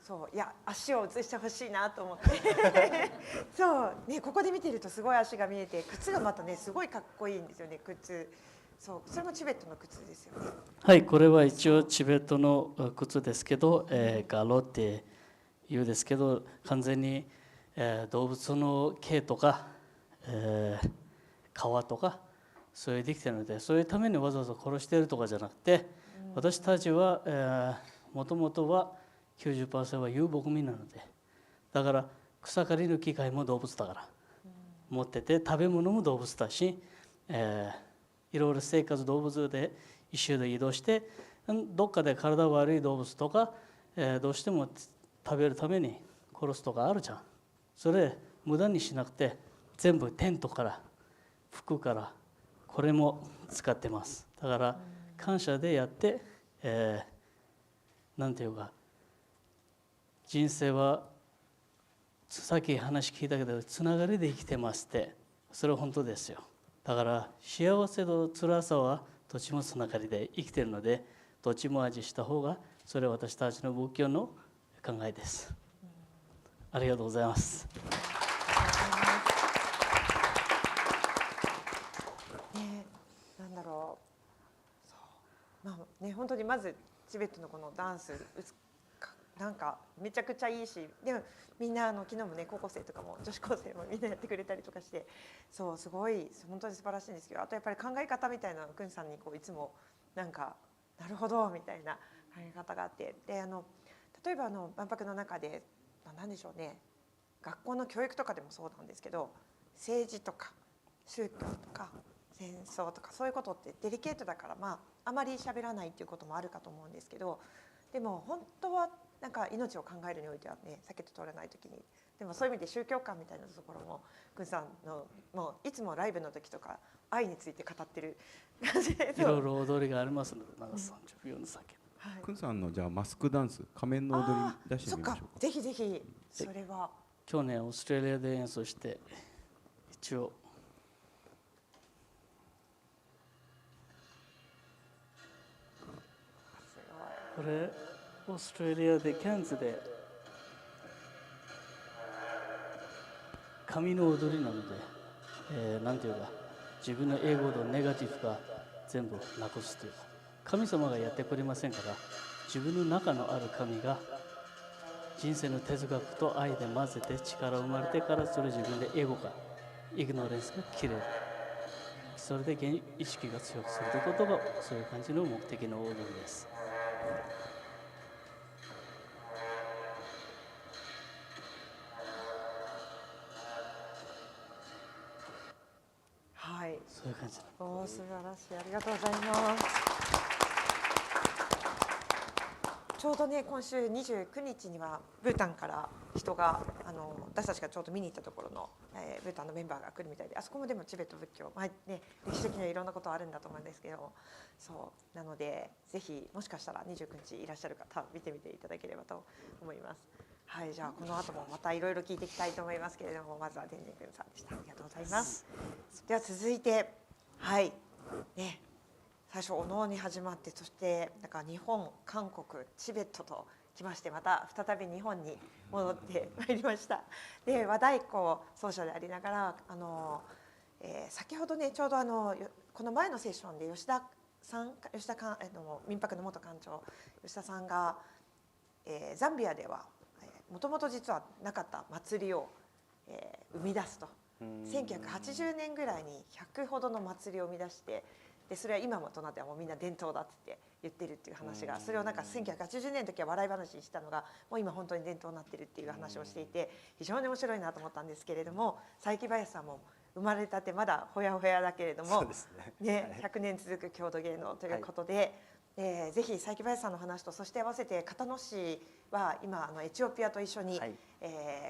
そういや足を映してほしいなと思ってそうね、ここで見てるとすごい足が見えて、靴がまたねすごいかっこいいんですよね。靴、そうそれもチベットの靴ですよね。はい、これは一応チベットの靴ですけど、ガロって言うんですけど、完全に、動物の毛とか、皮とかそういうできてるので、そういうためにわざわざ殺しているとかじゃなくて、私たちはもともとは 90% は遊牧民なので、だから草刈りの機械も動物だから、持ってて食べ物も動物だし、いろいろ生活動物で一周で移動して、どっかで体悪い動物とか、どうしても食べるために殺すとかあるじゃん。それ無駄にしなくて全部テントから服からこれも使ってます。だから感謝でやって、なんていうか、人生はさっき話聞いたけどつながりで生きてますって、それは本当ですよ。だから幸せと辛さはどっちもつながりで生きているので、どっちも味した方がそれは私たちの仏教の考えです。ありがとうございます。ね、なんだろう、そうまあね、本当にまずチベットのこのダンスなんかめちゃくちゃいいし、でもみんな昨日もね高校生とかも女子高生もみんなやってくれたりとかして、そうすごい本当に素晴らしいんですけど、あとやっぱり考え方みたいなのくんさんにこういつもなんかなるほどみたいな考え方があって、で例えば万博の中で何でしょうね、学校の教育とかでもそうなんですけど、政治とか宗教とか戦争とかそういうことってデリケートだから、あまり喋らないっていうこともあるかと思うんですけど、でも本当はなんか命を考えるにおいてはね避けて通れない時に、でもそういう意味で宗教観みたいなところもくんさんのもういつもライブの時とか愛について語ってる感じで、いろいろ踊りがありますので、なんか30秒の先。くんさんのじゃあマスクダンス、仮面の踊り出してみましょうか。そっか、ぜひぜひそれは。去年オーストラリアで演奏して一応これオーストラリアでキャンズで神の踊りなので、なんていうか自分の英語とネガティブが全部なくすというか、神様がやってくれませんから、自分の中のある神が人生の哲学と愛で混ぜて力生まれてから、それ自分で英語がイグノレンスが切れる、それで意識が強くするということがそういう感じの目的の踊りです。はい、そういう感じ。おー、素晴らしい、ありがとうございます。ちょうどね、今週29日にはブータンから人が私たちがちょうど見に行ったところの、ブータンのメンバーが来るみたいで、あそこもでもチベット仏教、ね、歴史的にはいろんなことあるんだと思うんですけど、そうなのでぜひもしかしたら29日いらっしゃる方見てみていただければと思います。はい、じゃあこの後もまたいろいろ聞いていきたいと思いますけれども、まずは天神君さんでした。ありがとうございます。では続いて、はいね、最初お能に始まって、そしてなんか日本、韓国、チベットと来まして、また再び日本に戻ってまいりました。で、和太鼓奏者でありながら先ほどね、ちょうどこの前のセッションで吉田民泊の元館長吉田さんが、ザンビアではもともと実はなかった祭りを、生み出すと、1980年ぐらいに100ほどの祭りを生み出して、でそれは今もとなってはもうみんな伝統だって言ってるっていう話が、それをなんか1980年の時は笑い話にしたのがもう今本当に伝統になってるっていう話をしていて、非常に面白いなと思ったんですけれども、佐伯林さんも生まれたてまだほやほやだけれども、そうですね、100年続く郷土芸能ということで、ぜひ佐伯林さんの話と、そして合わせて片野市は今エチオピアと一緒に、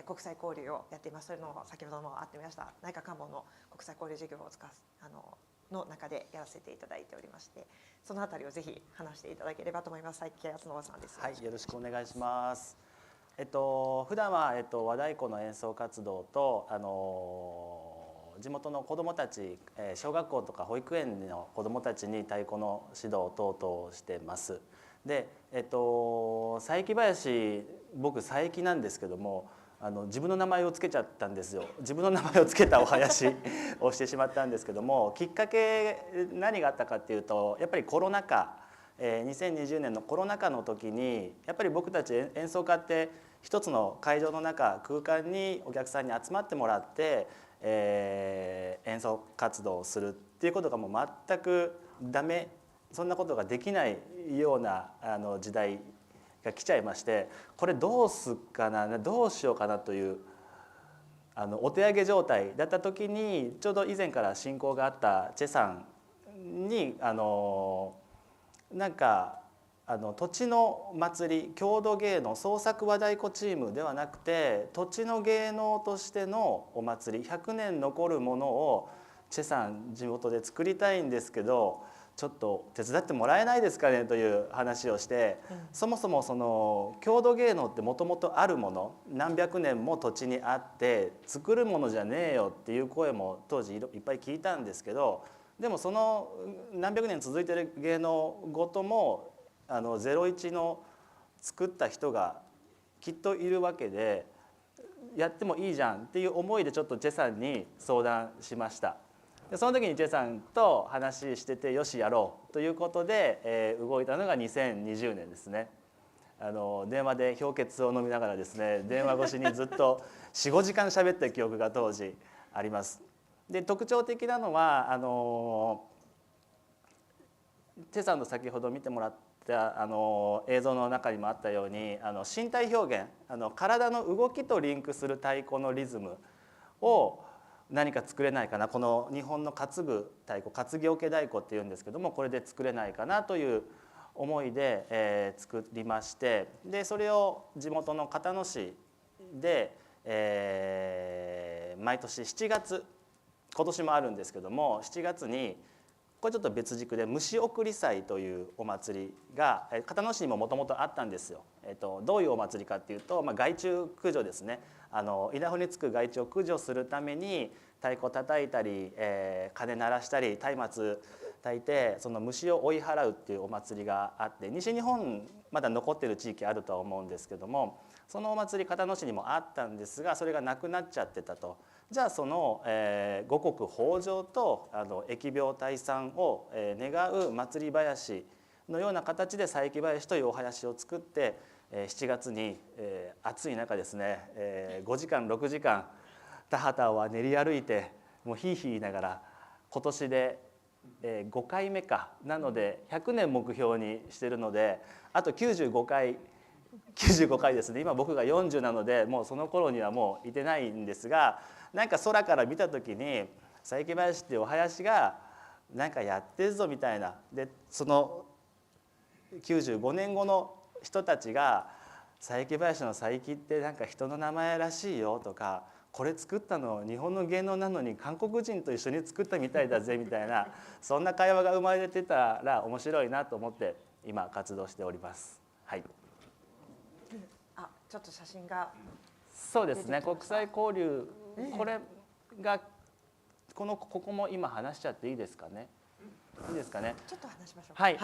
国際交流をやっています。それの先ほどもあってみました内閣官房の国際交流事業を使うの中でやらせていただいておりまして、そのあたりをぜひ話していただければと思います。佐伯康信さんです。はい、よろしくお願いします。普段は和太鼓の演奏活動と地元の子どもたち、小学校とか保育園の子どもたちに太鼓の指導等々してます。で、佐伯林、僕佐伯なんですけども、自分の名前をつけちゃったんですよ。自分の名前をつけたお囃子をしてしまったんですけども、きっかけ何があったかっていうと、やっぱりコロナ禍、2020年のコロナ禍の時にやっぱり僕たち演奏家って一つの会場の中、空間にお客さんに集まってもらって、演奏活動をするっていうことがもう全くダメ、そんなことができないような時代が来ちゃいまして、これどうすっかな、どうしようかなというお手上げ状態だった時に、ちょうど以前から親交があったチェさんになんか土地の祭り、郷土芸能創作和太鼓チームではなくて、土地の芸能としてのお祭り、100年残るものをチェさん地元で作りたいんですけど、ちょっと手伝ってもらえないですかねという話をして、そもそもその郷土芸能ってもともとあるもの、何百年も土地にあって作るものじゃねえよっていう声も当時いっぱい聞いたんですけど、でもその何百年続いてる芸能ごとも01の作った人がきっといるわけで、やってもいいじゃんっていう思いでちょっとチェさんに相談しました。でその時にチェさんと話してて、よしやろうということで、動いたのが2020年ですね。電話で氷結を飲みながらですね、電話越しにずっと4、5時間喋った記憶が当時あります。で特徴的なのはチェさんの先ほど見てもらった映像の中にもあったように、身体表現、体の動きとリンクする太鼓のリズムを何か作れないかな、この日本の担ぐ太鼓、担ぎ桶太鼓っていうんですけども、これで作れないかなという思いで、作りまして、でそれを地元の片野市で、毎年7月、今年もあるんですけども、7月にこれちょっと別軸で虫送り祭というお祭りが片野市にももともとあったんですよ。どういうお祭りかっていうと、害虫駆除ですね。稲穂につく害虫を駆除するために太鼓叩いたり、鐘鳴らしたり松明焚いてその虫を追い払うっていうお祭りがあって、西日本まだ残ってる地域あるとは思うんですけども、そのお祭り片野市にもあったんですが、それがなくなっちゃってたと。じゃあその、五穀豊穣と疫病退散を、願う祭り囃子のような形で佐伯囃子というお囃子を作って、7月に、暑い中ですね、5時間6時間田畑を練り歩いてもうひいひい言いながら今年で5回目かなので100年目標にしてるのであと95回ですね。今僕が40なのでもうその頃にはもういてないんですが、なんか空から見た時に佐伯林っていうお囃子がなんかやってるぞみたいな。でその95年後の人たちが佐伯林の佐伯ってなんか人の名前らしいよとか、これ作ったの日本の芸能なのに韓国人と一緒に作ったみたいだぜみたいな、そんな会話が生まれてたら面白いなと思って今活動しております。はい。あ、ちょっと写真が。そうですね。国際交流、これがここも今話しちゃっていいですかね。いいですかね。ちょっと話しましょう。はい、ぜ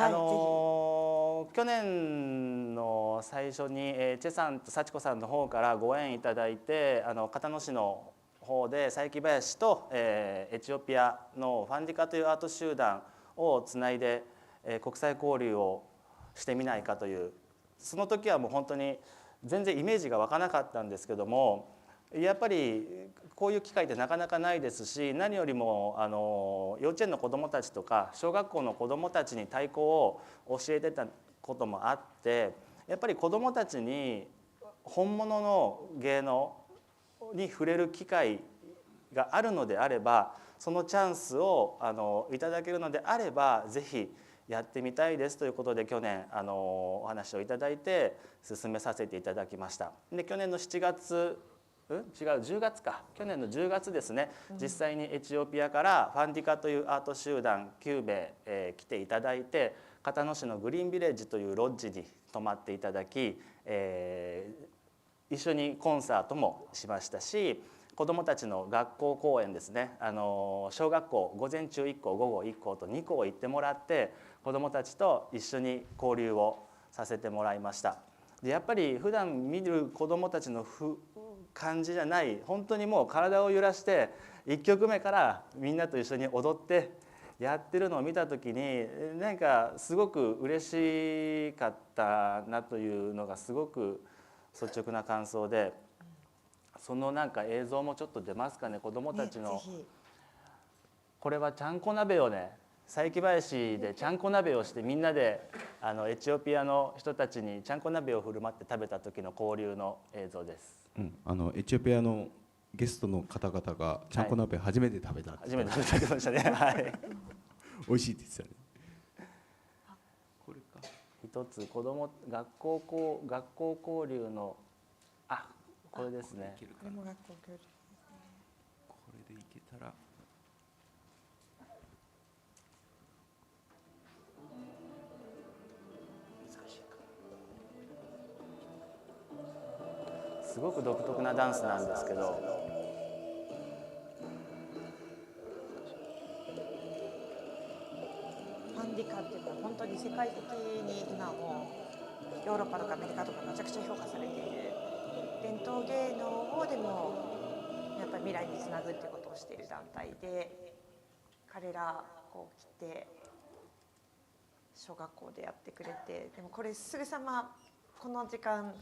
去年の最初に、チェさんと幸子さんの方からご縁いただいて、片野市の方で佐伯林と、エチオピアのファンディカというアート集団をつないで、国際交流をしてみないかという、その時はもう本当に全然イメージが湧かなかったんですけども、やっぱりこういう機会ってなかなかないですし、何よりも幼稚園の子どもたちとか小学校の子どもたちに太鼓を教えてたこともあって、やっぱり子どもたちに本物の芸能に触れる機会があるのであれば、そのチャンスをいただけるのであればぜひやってみたいですということで去年お話をいただいて進めさせていただきました。で去年の7月10月か、去年の10月ですね、実際にエチオピアからファンディカというアート集団9名、来ていただいて、片野市のグリーンビレッジというロッジに泊まっていただき、一緒にコンサートもしましたし、子どもたちの学校公演ですね、小学校午前中1校午後1校と2校行ってもらって子どもたちと一緒に交流をさせてもらいました。でやっぱり普段見る子どもたちの感じじゃない、本当にもう体を揺らして1曲目からみんなと一緒に踊ってやってるのを見た時になんかすごく嬉しかったなというのがすごく率直な感想で、そのなんか映像もちょっと出ますかね。子どもたちのこれはちゃんこ鍋をね、佐伯林でちゃんこ鍋をしてみんなでエチオピアの人たちにちゃんこ鍋を振る舞って食べた時の交流の映像です。エチオピアのゲストの方々がちゃんこ鍋初めて食べたって、初めて食べましたね。はい。美味しいって言ってたね。これか。一つ学校交流のこれですね。これも学校交流。これでいけたら。すごく独特なダンスなんですけど、ファンディカっていうのは本当に世界的に今もヨーロッパとかアメリカとかめちゃくちゃ評価されている伝統芸能をでもやっぱり未来につなぐっていうことをしている団体で、彼らこう来て小学校でやってくれて、でもこれすぐさまこの時間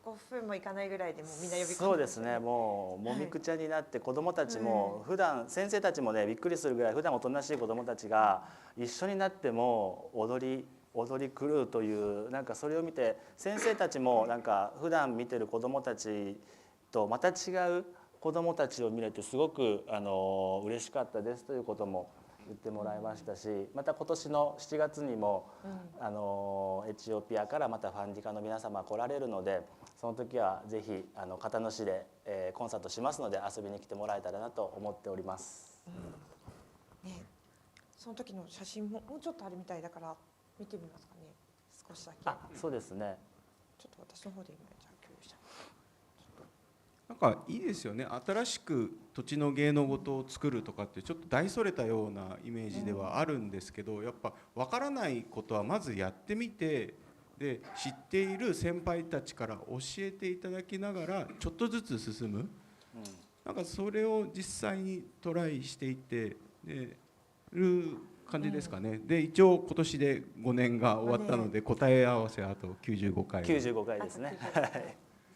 5分もいかないぐらいでもうみんな呼び込んで、そうですね、もうもみくちゃになって、子どもたちも普段先生たちもねびっくりするぐらい普段おとなしい子どもたちが一緒になっても踊り狂うという、なんかそれを見て先生たちもなんか普段見てる子どもたちとまた違う子どもたちを見れてすごく嬉しかったですということも言ってもらいましたし、また今年の7月にも、エチオピアからまたファンディカの皆様来られるので、その時はぜひ片野市で、コンサートしますので遊びに来てもらえたらなと思っております。ね、その時の写真もうちょっとあるみたいだから見てみますかね、少しだけ。そうですね。ちょっと私の方で今じゃあ共有しちゃう。なんかいいですよね。新しく土地の芸能事を作るとかってちょっと大それたようなイメージではあるんですけど、やっぱ分からないことはまずやってみて、で知っている先輩たちから教えていただきながらちょっとずつ進む、なんかそれを実際にトライしていってる感じですかね。で一応今年で5年が終わったので、答え合わせあと95回95回ですね。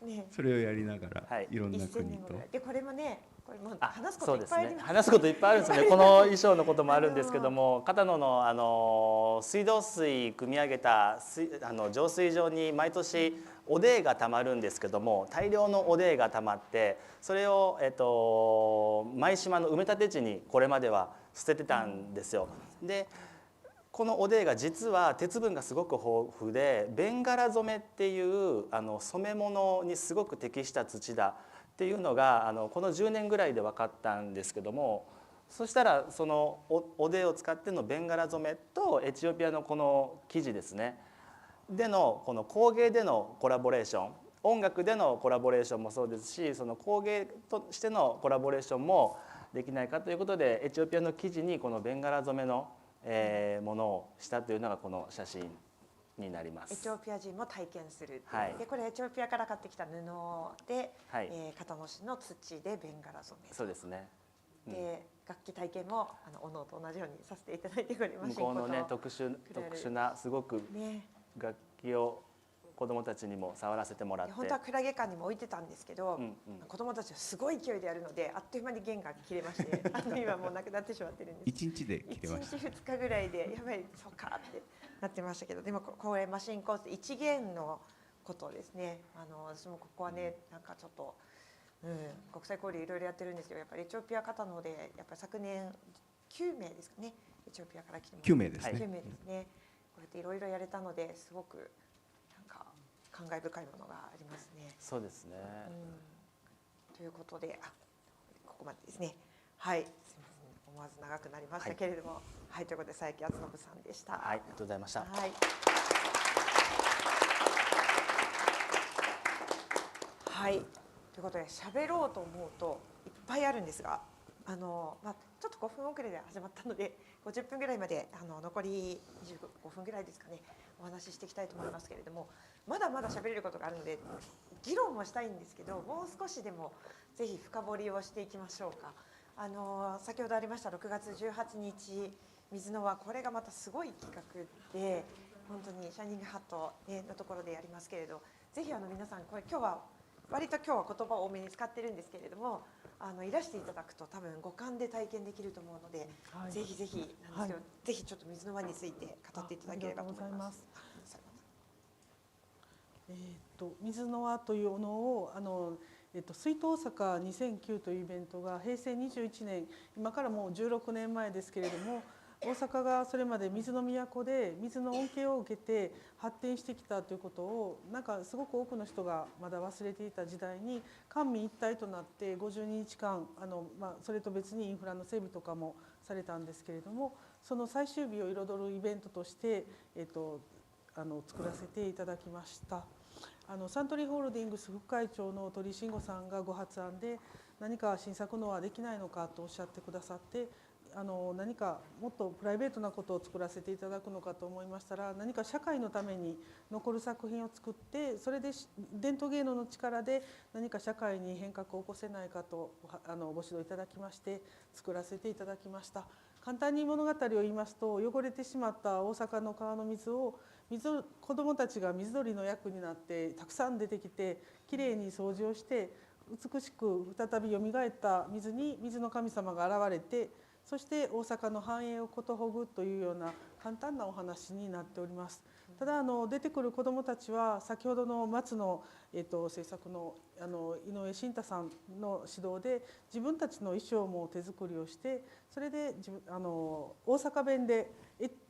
ね、それをやりながら、いろんな国と。でこれもね、これもうあ話すこそうですといっぱいあります。ね話すこといっぱいあるんですねこの衣装のこともあるんですけども片野の水道水汲み上げた浄水場に毎年おでがたまるんですけども大量のおでがたまってそれを、舞島の埋め立て地にこれまでは捨ててたんですよ。でこのおでが実は鉄分がすごく豊富でベンガラ染めっていう染め物にすごく適した土だっていうのがこの10年ぐらいで分かったんですけどもそしたらそのおでを使ってのベンガラ染めとエチオピアのこの生地ですねでのこの工芸でのコラボレーション音楽でのコラボレーションもそうですしその工芸としてのコラボレーションもできないかということでエチオピアの生地にこのベンガラ染めのものをしたというのがこの写真になります。エチオピア人も体験するっていう、はいでこれエチオピアから買ってきた布で、はい片野市の土でベンガラ染めそうですね。で楽器体験もおのと同じようにさせていただいております。向こうのね進行特殊なすごくとね楽器を子どもたちにも触らせてもらって本当はクラゲ館にも置いてたんですけど、うんうん子どもたちはすごい勢いでやるのであっという間に弦が切れまして今もうなくなってしまってるんです。一日で切れました。 1日2日ぐらいでやばいそうかってなってましたけどでもこれマシンコース1弦のことですね。私もここはねなんかちょっと、国際交流いろいろやってるんですけどやっぱりエチオピア片野でやっぱり昨年9名ですかねエチオピアから来てもらって9名ですね。 9名ですね。こうやっていろいろやれたのですごくなんか感慨深いものがありますね。そうですね。ということでここまでですね。はいすみません思わず長くなりましたけれども、はい、ということで佐伯敦信さんでした。はい、ありがとうございました。はい。はい。ということで喋ろうと思うといっぱいあるんですが、ちょっと5分遅れで始まったので50分ぐらいまで残り25分ぐらいですかねお話ししていきたいと思いますけれども、まだまだ喋れることがあるので議論もしたいんですけど、もう少しでもぜひ深掘りをしていきましょうか。先ほどありました6月18日水の輪、これがまたすごい企画で本当にシャイニングハットのところでやりますけれど、ぜひ皆さんこれ今日は割と今日は言葉を多めに使ってるんですけれどもいらしていただくと多分五感で体験できると思うので、はい、ぜひぜひなんですけど、ぜひちょっと水の輪について語っていただければと思います。水の輪というのを水筒大阪2009というイベントが平成21年今からもう16年前ですけれども、大阪がそれまで水の都で水の恩恵を受けて発展してきたということをなんかすごく多くの人がまだ忘れていた時代に官民一体となって52日間それと別にインフラの整備とかもされたんですけれども、その最終日を彩るイベントとして作らせていただきました。サントリーホールディングス副会長の鳥居慎吾さんがご発案で何か新作のはできないのかとおっしゃってくださって、何かもっとプライベートなことを作らせていただくのかと思いましたら、何か社会のために残る作品を作ってそれで伝統芸能の力で何か社会に変革を起こせないかとご指導いただきまして作らせていただきました。簡単に物語を言いますと、汚れてしまった大阪の川の水を子どもたちが水鳥の役になってたくさん出てきてきれいに掃除をして美しく再びよみがえった水に水の神様が現れて、そして大阪の繁栄をことほぐというような簡単なお話になっております。ただ出てくる子どもたちは先ほどの松の、制作の井上慎太さんの指導で自分たちの衣装も手作りをして、それで大阪弁で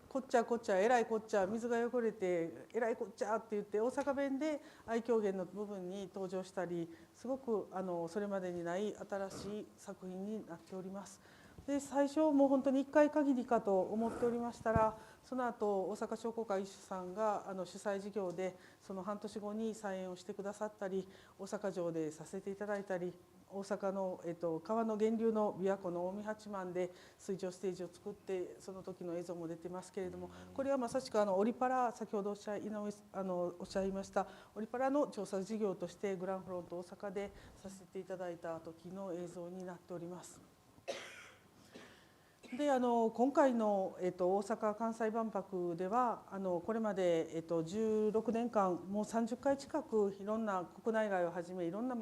こっちゃこっちゃえらいこっちゃ水が汚れてえらいこっちゃって言って大阪弁で愛狂言の部分に登場したり、すごくそれまでにない新しい作品になっております。で最初もう本当に1回限りかと思っておりましたら、その後大阪商工会さんが主催事業でその半年後に再演をしてくださったり、大阪城でさせていただいたり、大阪の、川の源流の琵琶湖の近江八幡で水上ステージを作ってその時の映像も出てますけれども、これはまさしくオリパラ、先ほど井上おっしゃいましたオリパラの調査事業としてグランフロント大阪でさせていただいた時の映像になっております。で今回の、大阪・関西万博ではこれまで、16年間もう30回近くいろんな国内外をはじめいろんな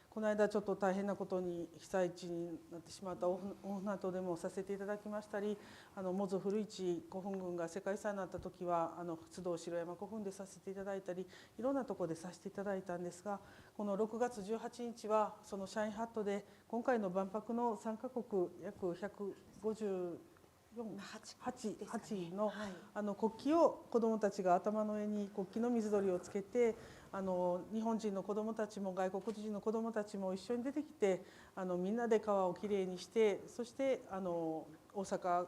この間ちょっと大変なことに被災地になってしまった大船渡でもさせていただきましたり、モズ古市古墳群が世界遺産になった時は出動城山古墳でさせていただいたり、いろんなところでさせていただいたんですが、この6月18日はそのシャインハットで今回の万博の参加国約158のはい国旗を子どもたちが頭の上に国旗の水鳥をつけて、日本人の子どもたちも外国人の子どもたちも一緒に出てきて、みんなで川をきれいにして、そして大阪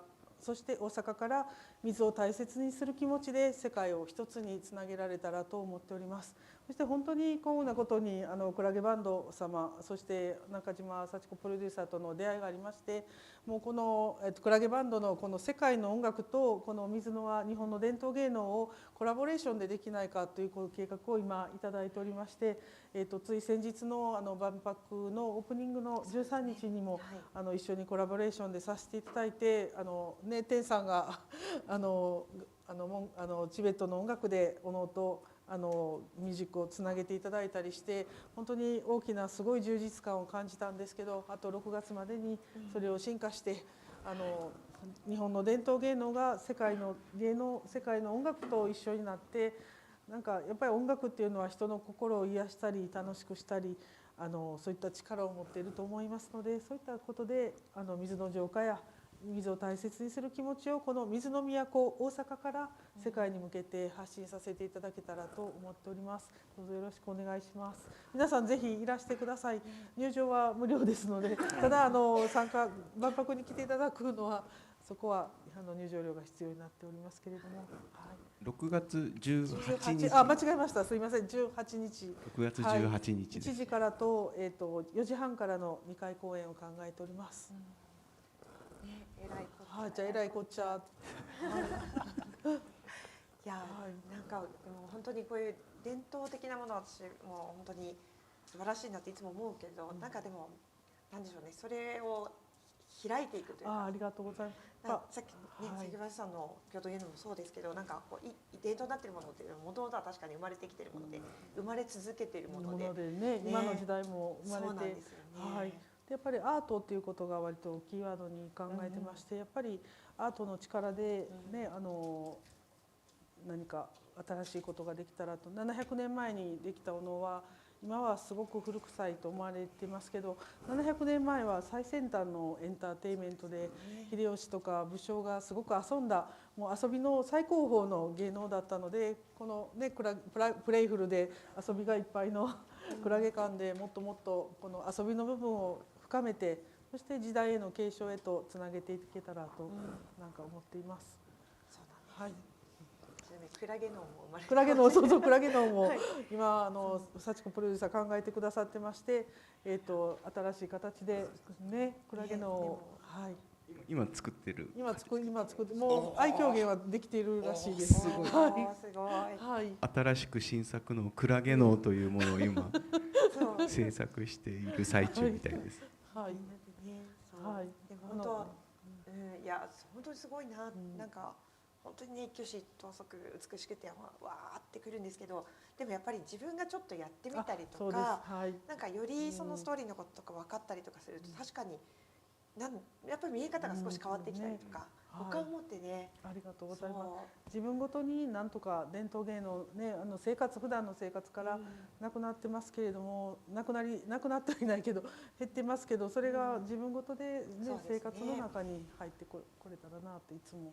から水を大切にする気持ちで世界を一つにつなげられたらと思っております。そして本当に幸運なことにクラゲバンド様、そして中島幸子プロデューサーとの出会いがありまして、もうこのクラゲバンドのこの世界の音楽とこの水野は日本の伝統芸能をコラボレーションでできないかという計画を今いただいておりまして、つい先日の万博のオープニングの13日にも一緒にコラボレーションでさせていただいて、天さんがチベットの音楽でおのとミュージックをつなげていただいたりして、本当に大きなすごい充実感を感じたんですけど、あと6月までにそれを進化して日本の伝統芸能が世界の音楽と一緒になって、なんかやっぱり音楽っていうのは人の心を癒したり楽しくしたりそういった力を持っていると思いますので、そういったことで水の浄化や水を大切にする気持ちをこの水の都大阪から世界に向けて発信させていただけたらと思っております。どうぞよろしくお願いします。皆さんぜひいらしてください。入場は無料ですので、ただ万博に来ていただくのはそこは入場料が必要になっておりますけれども、はい、6月18日、間違えました。すいません。18日。6月18日です。1時からと4時半からの2回公演を考えております。はい、じゃあえらいこっちゃ。いや、なんかでも本当にこういう伝統的なものは私もう本当に素晴らしいなっていつも思うけど、なんかでもなんでしょうね、それを開いていくというか。ありがとうございます。さっきね、関橋さんの京都芸能もそうですけど、なんかこう伝統になっているものってもともとは確かに生まれてきているもので、生まれ続けているもので、ね、今の時代も生まれて、そうなんですよね。はい。やっぱりアートっていうことが割とキーワードに考えてまして、やっぱりアートの力でね、何か新しいことができたらと。700年前にできたお能は今はすごく古臭いと思われてますけど、700年前は最先端のエンターテインメントで、秀吉とか武将がすごく遊んだ、もう遊びの最高峰の芸能だったので、このねプレイフルで遊びがいっぱいのクラゲ館でもっともっとこの遊びの部分を深めて、そして時代への継承へとつなげていけたらとなんか思っています。そうなんです。はい。ちなみにクラゲ能も生まれて。クラゲ能、そうそうクラゲ能も今幸子プロデューサー考えてくださってまして、新しい形でねクラゲ能を今作ってる。今作ってもう愛狂言はできているらしいです。すごい。はい。新しく新作のクラゲ能というものを今制作している最中みたいです。はい。はい。でも本当、いや本当にすごいな、なんか本当にね挙手投足美しくてわーってくるんですけど、でもやっぱり自分がちょっとやってみたりとか、なんかよりそのストーリーのこととか分かったりとかすると、確かにやっぱり見え方が少し変わってきたりとか、他を持ってね。ありがとうございます。自分ごとになんとか伝統芸能ね、普段の生活からなくなってますけれども、なくなってはいないけど減ってますけど、それが自分ごとでね生活の中に入ってこれたらなっていつも思っ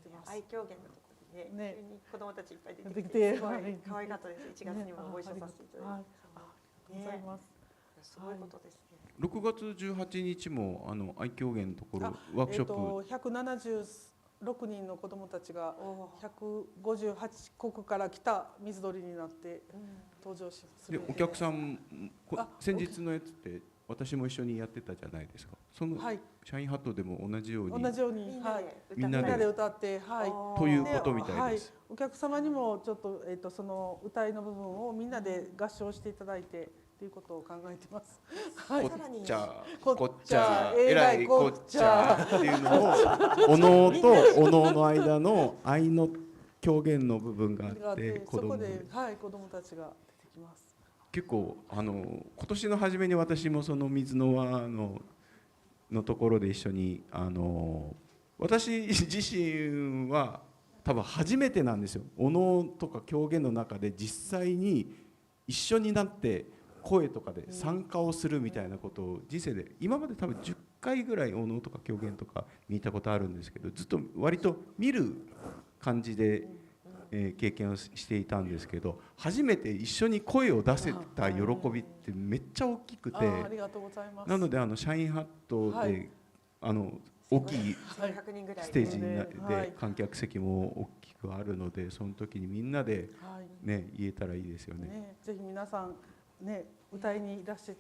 てます。愛狂言のところでね、急に子供たちいっぱい出てきて、すごい可愛かったです。1月にもご一緒させていただいて。ありがとうございます。すごいことですね。6月18日も愛狂言のところワークショップ。176人の子どもたちが158国から来た水鳥になって登場します。でお客さん先日のやつって私も一緒にやってたじゃないですか。そのシャインハットでも同じようにみんなで歌って、ということみたいです。お客様にもちょっとその歌いの部分をみんなで合唱していただいてということを考えてます。こっちゃこっちゃえらいこっちゃっていうのをお能とお能の間の愛の狂言の部分があって、そこで子供たちが出てきます。結構今年の初めに私もその水の輪のところで一緒に私自身は多分初めてなんですよ。お能とか狂言の中で実際に一緒になって声とかで参加をするみたいなことを人生で今まで多分10回ぐらいお能とか狂言とか見たことあるんですけど、ずっと割と見る感じで経験をしていたんですけど、初めて一緒に声を出せた喜びってめっちゃ大きくて、ありがとうございます。なのでシャインハットで、はい、大きい1500人ぐらいステージはいで観客席も大きくあるので、その時にみんなで、ね、言えたらいいですよね。ね、ぜひ皆さんね、歌いにいらしてい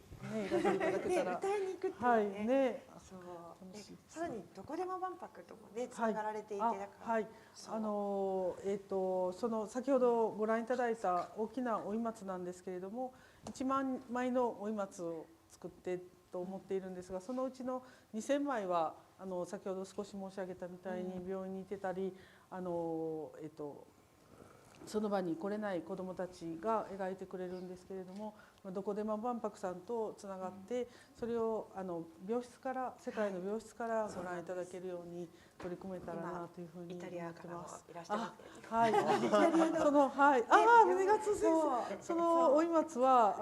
ただけたら、歌いに行くっていうね、はいね、そうさらにどこでも万博ともねつながられていて、だからはい、その先ほどご覧いただいた大きなお松なんですけれども、1万枚のお松を作ってと思っているんですが、そのうちの2000枚は先ほど少し申し上げたみたいに病院にいてたり、その場に来れない子どもたちが描いてくれるんですけれども、どこでも万博さんとつながって、それを病室から世界の病室からご覧いただけるように取り組めたらなというふうに思ってます。いらっしゃいます。はい、そのはい峰勝先生、そのお松は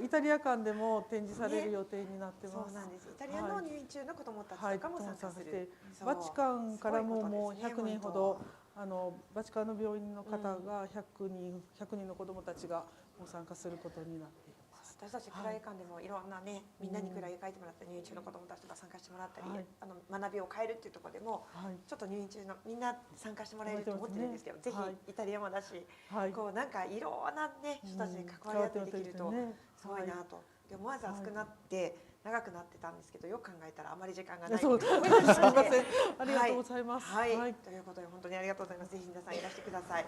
イタリア館でも展示される予定になってます。そうなんです。イタリアの入院中の子どもたちとかも参加する。バチカンからももう100人ほど。バチカンの病院の方が100人の子どもたちがもう参加することになっています。私たちクラゲ館でもいろんなね、みんなにクラゲ描いてもらった入院中の子どもたちが参加してもらったり、学びを変えるっていうところでも、ちょっと入院中のみんな参加してもらえると思ってるんですけど、ぜひイタリアもだし、こうなんかいろんなね人たちに関わり合ってできるとすごいなと。で思わず熱くなって長くなってたんですけど、よく考えたらあまり時間がないので、すみません、ありがとうございます。はい、ということで本当にありがとうございます。ぜひ皆さんいらしてください。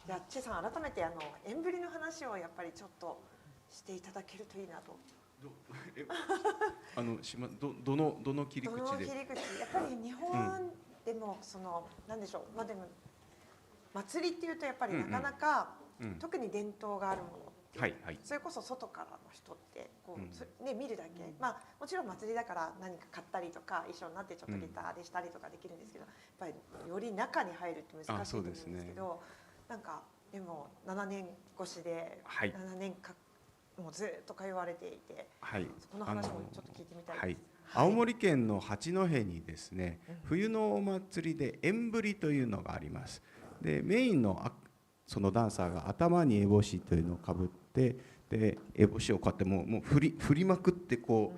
じゃあチェさん、改めて縁ぶりの話をやっぱりちょっとしていただけるといいなと。どの切り口で？どの切り口、やっぱり日本でもなんでしょう、まあでも祭りっていうとやっぱりなかなか特に伝統があるもの。それこそ外からの人ってこう、ね、見るだけ、まあ、もちろん祭りだから何か買ったりとか一緒になってちょっとギターでしたりとかできるんですけど、やっぱりより中に入るって難しいと思うんですけど、なんかでも7年越しで7年間もうずっと通われていて、そこの話もちょっと聞いてみたいです。青森県の八戸にですね、冬のお祭りで縁ぶりというのがあります。でメインのそのダンサーが頭に烏帽子というのをかぶって、で烏帽子をこうやってもう振りまくって、こ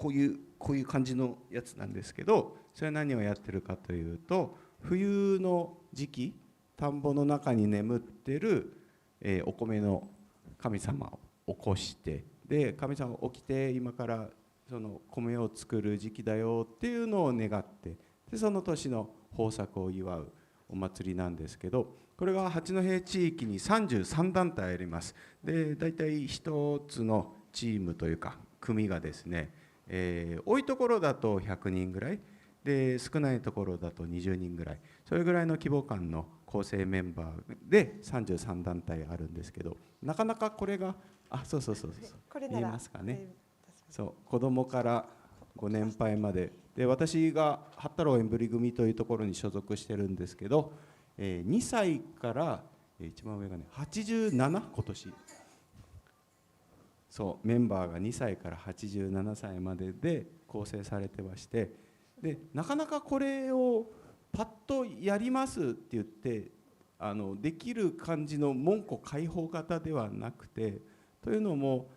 ういう感じのやつなんですけど、それは何をやってるかというと、冬の時期田んぼの中に眠ってる、お米の神様を起こして、で神様起きて今からその米を作る時期だよっていうのを願って、でその年の豊作を祝うお祭りなんですけど、これが八戸地域に33団体あります。で大体一つのチームというか組がですね、多いところだと100人ぐらいで、少ないところだと20人ぐらい、それぐらいの規模感の構成メンバーで33団体あるんですけど、なかなかこれがそう見えますかね。そう子どもからご年配までで、私が八太郎縁ぶり組というところに所属してるんですけど、2歳から一番上がね87、今年そうメンバーが2歳から87歳までで構成されてまして、でなかなかこれをパッとやりますって言ってできる感じの門戸開放型ではなくて、というのも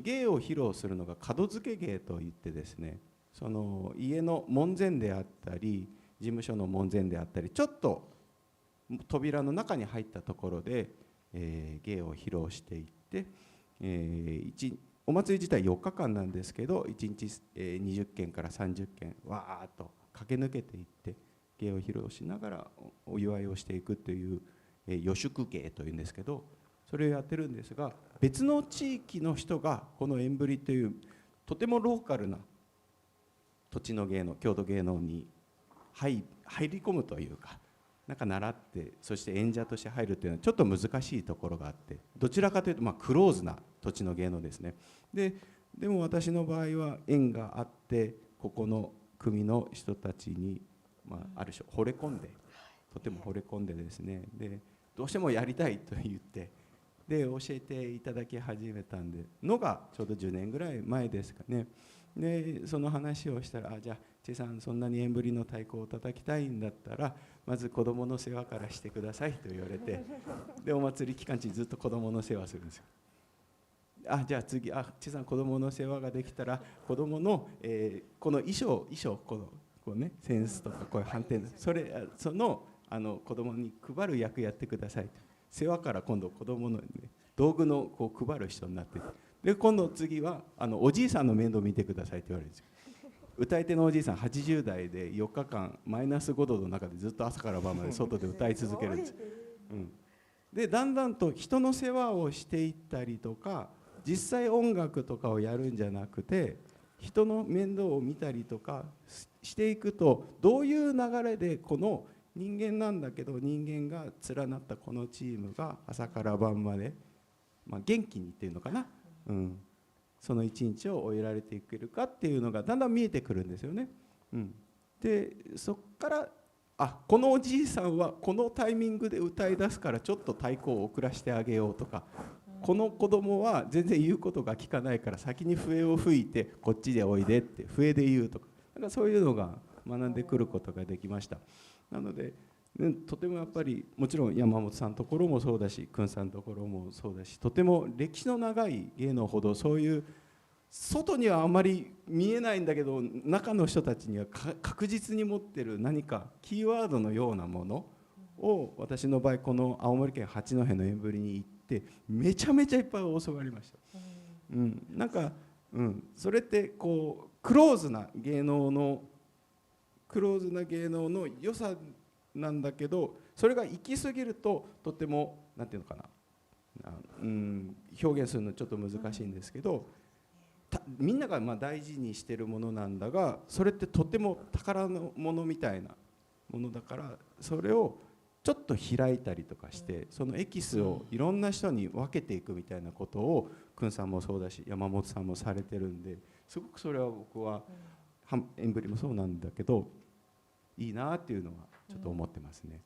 芸を披露するのが門付け芸といってですね、その家の門前であったり事務所の門前であったり、ちょっと扉の中に入ったところで、芸を披露していって、お祭り自体4日間なんですけど、1日、20件から30件わーっと駆け抜けていって芸を披露しながらお祝いをしていくという、予祝芸というんですけど、それをやってるんですが、別の地域の人がこの縁ぶりというとてもローカルな土地の芸能、郷土芸能に入り込むというか、なんか習ってそして演者として入るというのはちょっと難しいところがあって、どちらかというとクローズな土地の芸能ですね。でも私の場合は縁があって、ここの組の人たちに、ある種惚れ込んで、とても惚れ込んでですね、でどうしてもやりたいと言ってで教えていただき始めたのがちょうど10年ぐらい前ですかね。でその話をしたら、じゃあチェさんそんなに縁振りの太鼓を叩きたいんだったらまず子どもの世話からしてくださいと言われて、でお祭り期間中ずっと子どもの世話するんですよ。じゃあ次、チェさん子どもの世話ができたら子どもの、この衣装こうね、センスとかこういう反転、その子どもに配る役やってくださいと。世話から今度子どもの、ね、道具のこう配る人になって、で今度次はおじいさんの面倒見てくださいって言われるんですよ。歌い手のおじいさん80代で4日間マイナス5度の中でずっと朝から晩まで外で歌い続けるんです。でだんだんと人の世話をしていったりとか、実際音楽とかをやるんじゃなくて人の面倒を見たりとかしていくと、どういう流れでこの人間なんだけど人間が連なったこのチームが朝から晩まで、元気にっていうのかな、その一日を終えられていけるかっていうのがだんだん見えてくるんですよね。でそこからこのおじいさんはこのタイミングで歌い出すからちょっと太鼓を遅らせてあげようとか、この子供は全然言うことが聞かないから先に笛を吹いてこっちでおいでって笛で言うとか、そういうのが学んでくることができました。なので、とてもやっぱりもちろん山本さんのところもそうだし、くんさんのところもそうだし、とても歴史の長い芸能ほどそういう外にはあまり見えないんだけど中の人たちには確実に持ってる何かキーワードのようなものを、私の場合この青森県八戸の縁振りに行ってめちゃめちゃいっぱい教わりました。なんか、それってこうクローズな芸能の良さなんだけど、それが行き過ぎるととてもなんていうのかな、表現するのちょっと難しいんですけど、みんなが大事にしてるものなんだが、それってとても宝のものみたいなものだから、それをちょっと開いたりとかして、そのエキスをいろんな人に分けていくみたいなことをくんさんもそうだし山本さんもされてるんで、すごくそれは僕は縁振りもそうなんだけどいいなっていうのはちょっと思ってますね。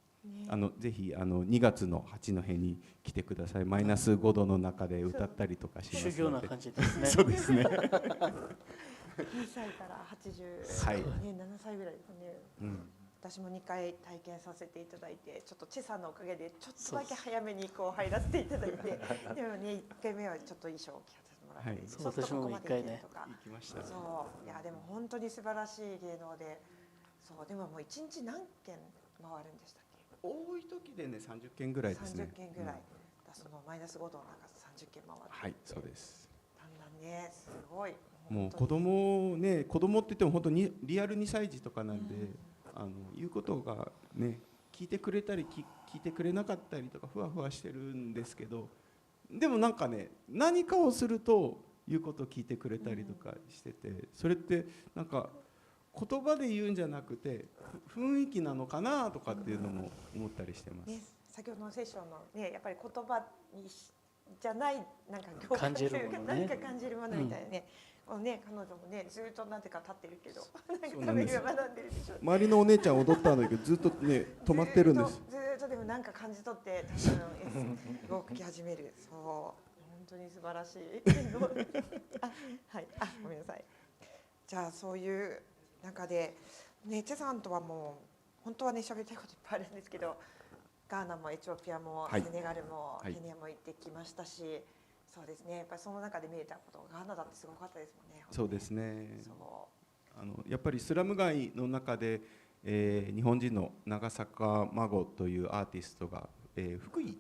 ぜひ2月の八戸に来てください。マイナス5度の中で歌ったりとかしますので。修行な感じですね。そうですね。2歳から87歳ぐらいですね。私も2回体験させていただいて、ちょっとチェさんのおかげでちょっとだけ早めにこう入らせていただいて、でもね1回目はちょっと衣装を着させてもらって、ちょっとここまで行けるとか。行きました。そういやでも本当に素晴らしい芸能で、そうでももう1日何件回るんでしたっけ？多い時でね30件ぐらいですね。30件ぐらい。そのマイナス5度の中30件回る。はい、そうです。だんだんねすごい。もう子供って言っても本当にリアル2歳児とかなんで、言うことがね聞いてくれたり聞いてくれなかったりとかふわふわしてるんですけど、でもなんかね何かをすると言うことを聞いてくれたりとかしてて、それってなんか言葉で言うんじゃなくて雰囲気なのかなとかっていうのも思ったりしてます。先ほどのセッションのねやっぱり言葉にじゃないなんか感じるものね、なんか感じるものみたいなね。彼女もねずっとなんてか立ってるけど、なんか多分今学んでるでしょ。周りのお姉ちゃん踊ったんだけどずっとね止まってるんです。ずっとでもなんか感じ取って多分動き始める。そう本当に素晴らしい。はい、ごめんなさい。じゃあそういう中でねチェさんとはもう本当はね喋りたいこといっぱいあるんですけど、ガーナもエチオピアもセネガルもケニアも行ってきましたし。そうですね。やっぱりその中で見れたことがガーナだってすごかったですもんね。そうですね。やっぱりスラム街の中で、日本人の長坂真子というアーティストが、福井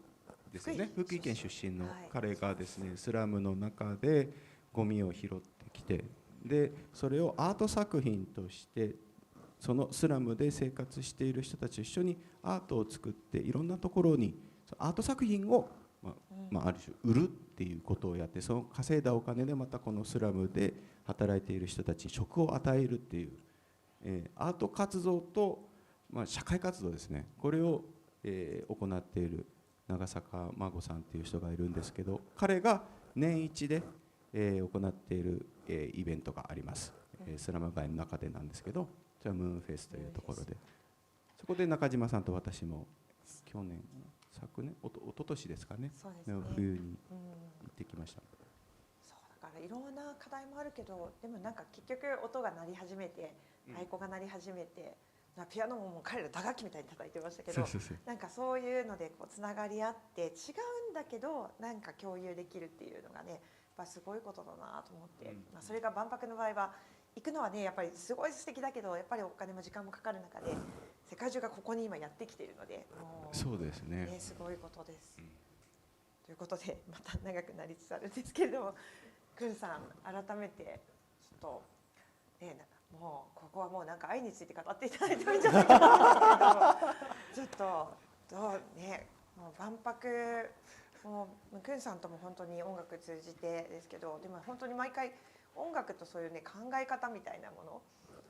ですよね。福井県出身の彼がですね、スラムの中でゴミを拾ってきて、でそれをアート作品としてそのスラムで生活している人たちと一緒にアートを作っていろんなところにアート作品をある種売るっていうことをやって、その稼いだお金でまたこのスラムで働いている人たちに職を与えるっていう、アート活動と社会活動ですね、これを、行っている長坂真子さんという人がいるんですけど、彼が年一で、行っている、イベントがあります、スラム街の中でなんですけど、じゃあムーンフェスというところで、そこで中島さんと私も去年昨年一昨年ですかね、そうですね、冬に行ってきました。そうだからいろんな課題もあるけど、でもなんか結局音が鳴り始めて、太鼓が鳴り始めて、ピアノももう彼ら打楽器みたいに叩いてましたけど、なんかそういうのでこうつながり合って違うんだけどなんか共有できるっていうのがね、やっぱすごいことだなと思って、それが万博の場合は行くのはねやっぱりすごい素敵だけど、やっぱりお金も時間もかかる中で世界中がここに今やってきているので、もうそうですね。すごいことです。ということでまた長くなりつつあるんですけれども、くんさん改めてちょっとね、もうここはもうなんか愛について語っていただいてもいいんじゃないかなと思うんですけども、ちょっとどうね、もう万博もうくんさんとも本当に音楽通じてですけど、でも本当に毎回音楽とそういうね考え方みたいなもの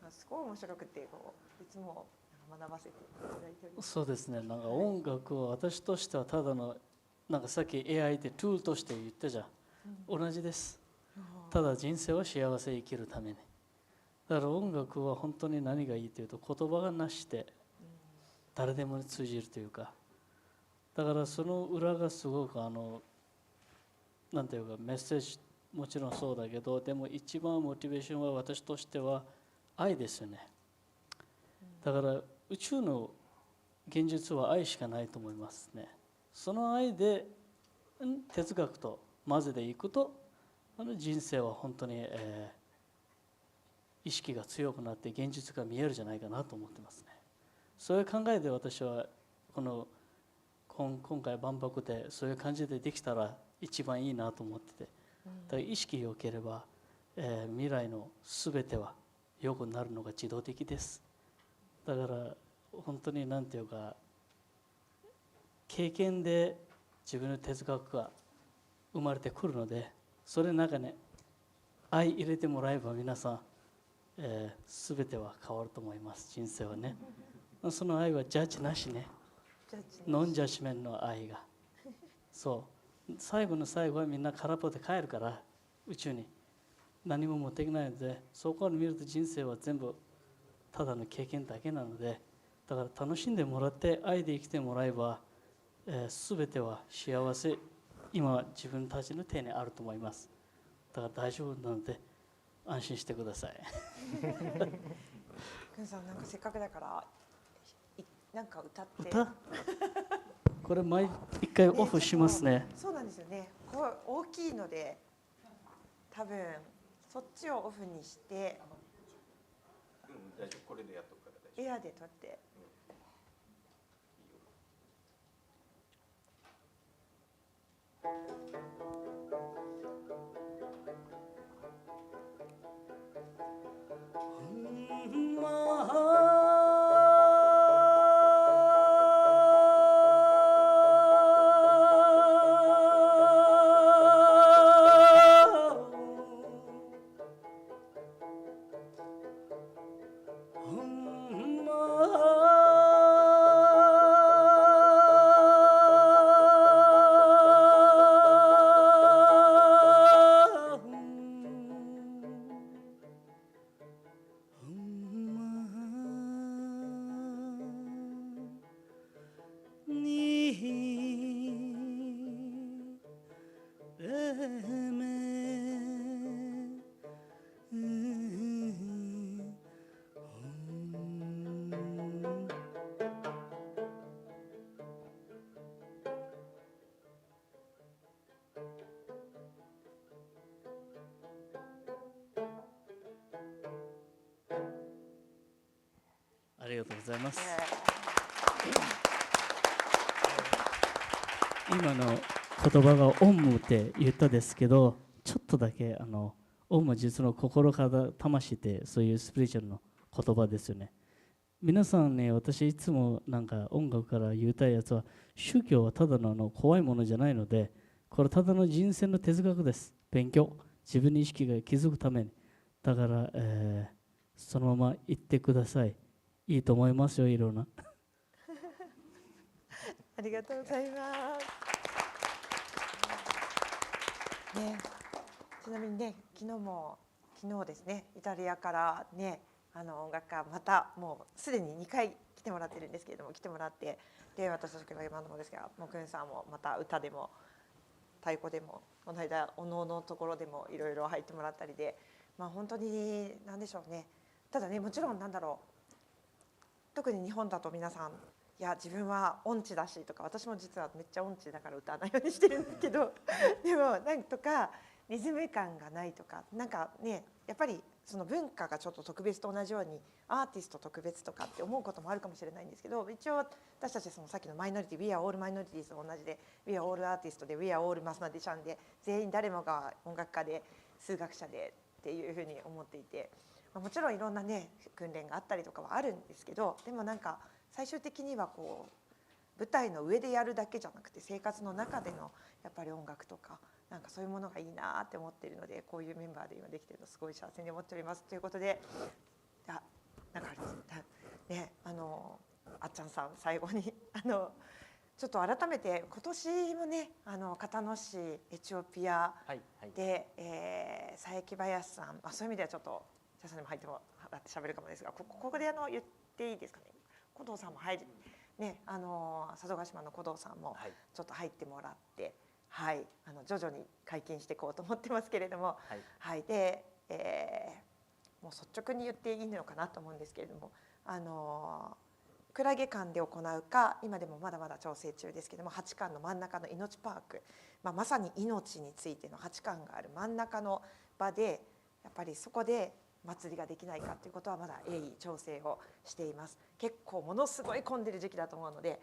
がすごい面白くて、こういつも学ばせていただいております。そうですね、なんか音楽は私としてはただのなんかさっき AI でトゥールとして言ったじゃん、同じです。ただ人生を幸せに生きるために、だから音楽は本当に何がいいというと、言葉がなして誰でも通じるというか、だからその裏がすごくなんていうかメッセージもちろんそうだけど、でも一番モチベーションは私としては愛ですよね。だから宇宙の現実は愛しかないと思いますね。その愛で哲学と混ぜていくと、人生は本当に、意識が強くなって現実が見えるんじゃないかなと思ってますね。そういう考えで私は今回万博でそういう感じでできたら一番いいなと思ってて、だから意識良ければ、未来のすべては良くなるのが自動的です。だから本当に何ていうか経験で自分の哲学が生まれてくるので、それの中に愛入れてもらえば皆さん、全ては変わると思います。人生はね、その愛はジャッジなしね、ノンジャッジメントの愛が、そう最後の最後はみんな空っぽで帰るから、宇宙に何も持っていけないので、そこから見ると人生は全部ただの経験だけなので、だから楽しんでもらって愛で生きてもらえば、全ては幸せ、今自分たちの手にあると思います。だから大丈夫なので安心してください。くんさん、なんかせっかくだからなんか歌って。歌これ一回オフしますね。そうなんですよね。これ大きいので多分そっちをオフにして、大丈夫、これでやっとくから大丈夫。エアで撮って。ありがとうございます。今の言葉がオムって言ったですけど、ちょっとだけオムは実の心から魂ってそういうスピリチュアルの言葉ですよね。皆さんね、私いつもなんか音楽から言いたいやつは、宗教はただの怖いものじゃないので、これただの人生の哲学です。勉強、自分に意識が気づくために。だから、そのまま言ってください。いいと思いますよ、いろんな。ありがとうございます。ね、ちなみにね、昨日ですね、イタリアからね、音楽家またもうすでに2回来てもらってるんですけれども、来てもらって、で私たちのバンドもですが、もくんさんもまた歌でも太鼓でもこの間おののところでもいろいろ入ってもらったりで、まあ本当に何でしょうね。ただね、もちろんなんだろう。特に日本だと皆さん、いや自分は音痴だしとか、私も実はめっちゃ音痴だから歌わないようにしてるんですけどでもなんとかリズム感がないとか、なんかね、やっぱりその文化がちょっと特別と同じようにアーティスト特別とかって思うこともあるかもしれないんですけど、一応私たちそのさっきのマイノリティ We are all minorities と同じで We are all artists で We are all マスマディシャンで、全員誰もが音楽家で数学者でっていうふうに思っていて、もちろんいろんなね訓練があったりとかはあるんですけど、でもなんか最終的にはこう舞台の上でやるだけじゃなくて、生活の中でのやっぱり音楽とかなんかそういうものがいいなって思っているので、こういうメンバーで今できているのすごい幸せに思っております。ということで、なんかあれですね、あっちゃんさん最後にちょっと改めて今年もね、片野市エチオピアで、佐伯林さん、そういう意味ではちょっとジャさんにも入ってもらって喋るかもですが、ここで言っていいですかね。古道さんも入りね、佐渡島の古道さんもちょっと入ってもらって、はい、徐々に解禁していこうと思ってますけれども、はい、で、もう率直に言っていいのかなと思うんですけれども、クラゲ館で行うか、今でもまだまだ調整中ですけども、8館の真ん中の命パーク、まさに命についての8館がある真ん中の場で、やっぱりそこで祭りができないかということはまだ鋭意調整をしています。結構ものすごい混んでる時期だと思うので、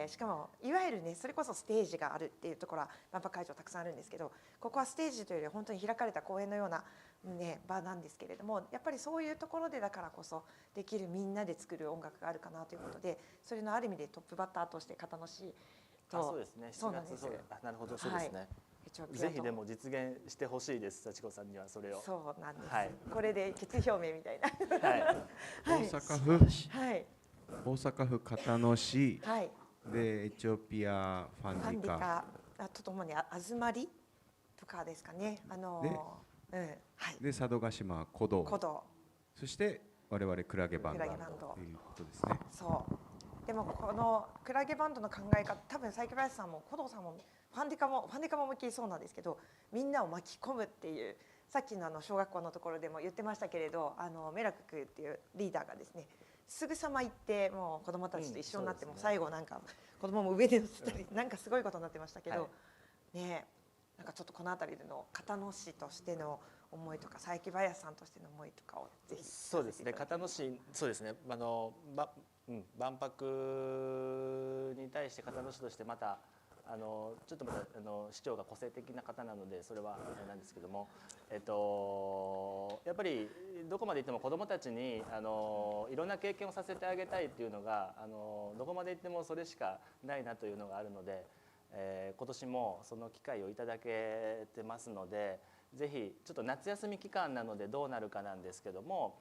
しかもいわゆるね、それこそステージがあるっていうところは万博会場たくさんあるんですけど、ここはステージというより本当に開かれた公園のような、ね、場なんですけれども、やっぱりそういうところでだからこそできるみんなで作る音楽があるかなということで、それのある意味でトップバッターとして片野市と、そうですね、7月、そうなるほど、そうですね、ぜひでも実現してほしいです、幸子さんにはそれを。そうなんです、これで決意表明みたいな大阪府、大阪府片野市でエチオピアファンディカとともにあずまりとかですかね、で佐渡島古道、そして我々クラゲバンドということですね。そうでもこのクラゲバンドの考え方、多分佐伯林さんも古道さんもファンディカも思いっきりそうなんですけど、みんなを巻き込むっていう、さっきの小学校のところでも言ってましたけれど、メラククっていうリーダーがですね、すぐさま行ってもう子どもたちと一緒になって、も最後なんか子どもも上で乗せたり、なんかすごいことになってましたけど、ね、なんかちょっとこの辺りでの片野市としての思いとか、佐伯林さんとしての思いとかをぜひ。そうですね、片野市、そうですね、万博に対して片野市としてまたちょっとまた市長が個性的な方なので、それはあれなんですけども、やっぱりどこまで行っても子どもたちにいろんな経験をさせてあげたいっていうのがどこまで行ってもそれしかないなというのがあるので、今年もその機会をいただけてますので、ぜひちょっと夏休み期間なのでどうなるかなんですけども、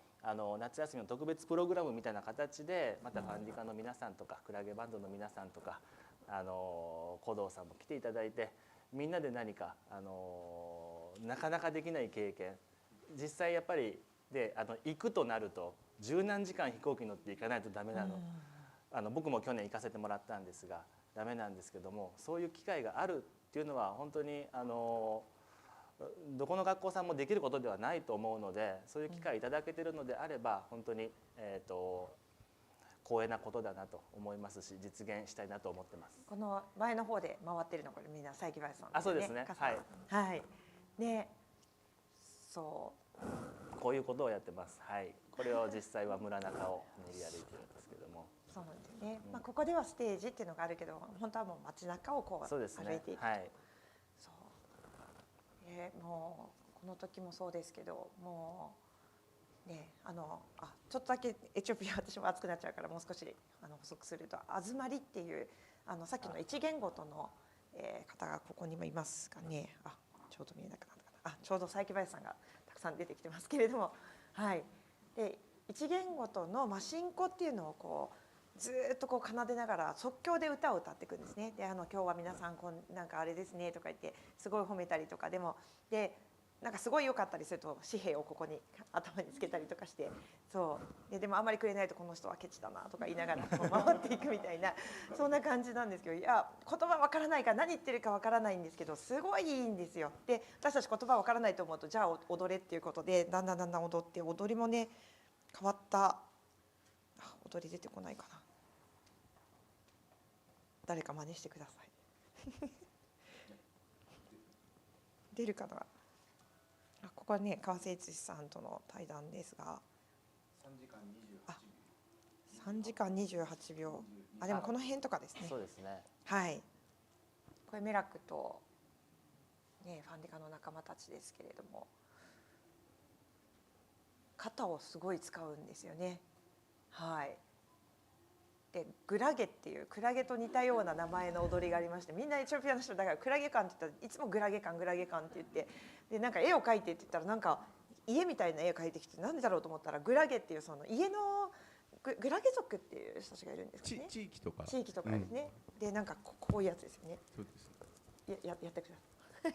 夏休みの特別プログラムみたいな形でまたファンディカの皆さんとかクラゲバンドの皆さんとか古道さんも来ていただいて、みんなで何かなかなかできない経験、実際やっぱりで行くとなると十何時間飛行機乗って行かないとダメなの、僕も去年行かせてもらったんですがダメなんですけども、そういう機会があるっていうのは本当にどこの学校さんもできることではないと思うので、そういう機会いただけているのであれば本当に光栄なことだなと思いますし、実現したいなと思ってます。この前の方で回ってるのこれみんな佐伯林さん、そうですね。はい。で、そうこういうことをやってます。はい。これを実際は村中を練り歩いてるんですけども。そうなんですね。ここではステージっていうのがあるけど、本当はもう街中をこう歩いていくと。はい。そう。もうこの時もそうですけど、もうね、ちょっとだけエチオピア私も熱くなっちゃうからもう少し補足すると、あずまりっていうさっきの一言ごとの、方がここにもいますかね。ちょうど見えなくなったかな。ちょうど佐伯林さんがたくさん出てきてますけれども、はい。で一言ごとの進行っていうのをこうずーっとこう奏でながら即興で歌を歌っていくんですね。で今日は皆さんなんかあれですねとか言ってすごい褒めたりとかでなんかすごい良かったりすると紙幣をここに頭につけたりとかしてでもあんまりくれないとこの人はケチだなとか言いながらこう回っていくみたいなそんな感じなんですけど、いや言葉わからないから何言ってるかわからないんですけどすごいいいんですよ。で私たち言葉わからないと思うとじゃあ踊れっていうことでだんだん踊って踊りもね変わった踊り出てこないかな。誰か真似してください。出るかな。ここはね川瀬悦司さんとの対談ですが3時間28秒でもこの辺とかですね。そうですね。はい、これメラクと、ね、ファンディカの仲間たちですけれども肩をすごい使うんですよね。はい、でグラゲっていうクラゲと似たような名前の踊りがありまして、みんなエチオピアの人だからクラゲ館って言ったらいつもグラゲ館って言ってでなんか絵を描いてって言ったらなんか家みたいな絵を描いてきてなんでだろうと思ったらグラゲっていうその家のグラゲ族っていう人たちがいるんですかね。地域とかですね。でなんかこういうやつですよね。そうです。やってください。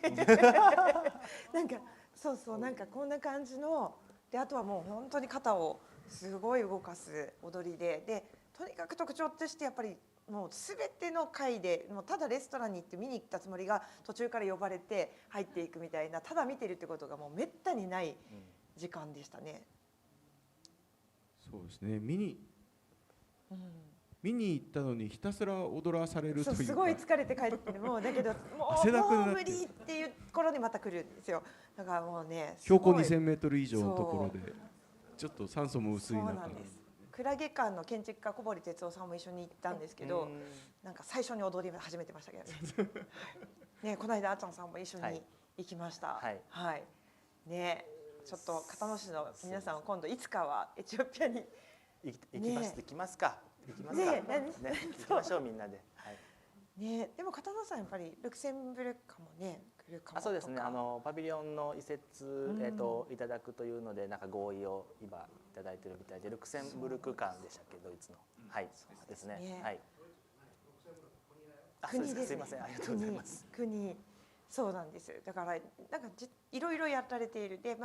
なんかそうなんかこんな感じのであとはもう本当に肩をすごい動かす踊りでとにかく特徴としてやっぱりもう全ての回でもうただレストランに行って見に行ったつもりが途中から呼ばれて入っていくみたいなただ見てるってことがもうめったにない時間でしたね。そうですね。見に行ったのにひたすら踊らされるというか、すごい疲れて帰ってもうだけどもう無理っていう頃にまた来るんですよ。だからもうね標高2000メートル以上のところでちょっと酸素も薄い中。そうなんです。クラゲ館の建築家小堀哲夫さんも一緒に行ったんですけど、なんか最初に踊り始めてましたけどね。ね、この間あちゃんさんも一緒に行きました。はい。ね、ちょっと片野市の皆さんは今度いつかはエチオピアに行きますか。行きましょうみんなで。ね、でも片野さんやっぱりルクセンブルクもね来るかもとか。そうですね。パビリオンの移設いただくというのでなんか合意を今いただいてるみたいでルクセンブルク館でしたっけドイツのですね。はい。国ですね。すいませんありがとうございます。国そうなんです。だからなんかいろいろやられているで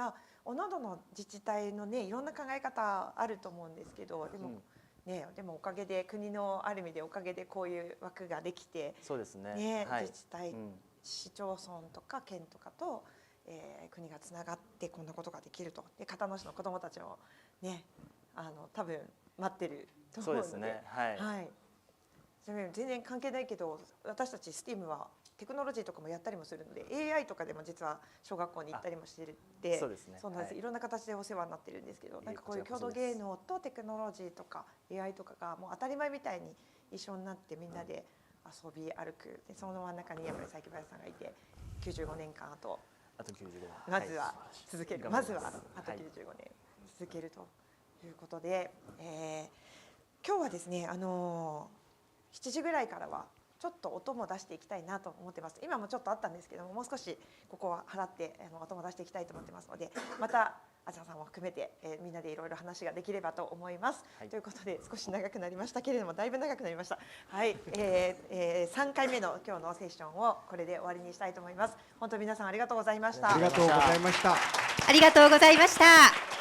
おのどの自治体のねいろんな考え方あると思うんですけどでもおかげで国のある意味でおかげでこういう枠ができてそうですね。自治体、市町村とか県とかと、国がつながってこんなことができるとで片野市の子どもたちもね多分待ってると思うので。そうですね。はい。全然関係ないけど私たち STEAM はテクノロジーとかもやったりもするので AI とかでも実は小学校に行ったりもしてるってそうですね。そうなんです。いろんな形でお世話になってるんですけどなんかこういう郷土芸能とテクノロジーとか AI とかがもう当たり前みたいに一緒になってみんなで遊び歩くでその真ん中にやっぱり佐伯林さんがいて95年間あと95年まずは続ける、まずはあと95年続けるということで、今日はですね7時ぐらいからはちょっと音も出していきたいなと思ってます。今もちょっとあったんですけども、もう少しここは払って音も出していきたいと思ってますので、またあちゃんさんも含めて、みんなでいろいろ話ができればと思います。ということで少し長くなりましたけれども、だいぶ長くなりました。はい、3回目の今日のセッションをこれで終わりにしたいと思います。本当皆さんありがとうございました。ありがとうございました。ありがとうございました。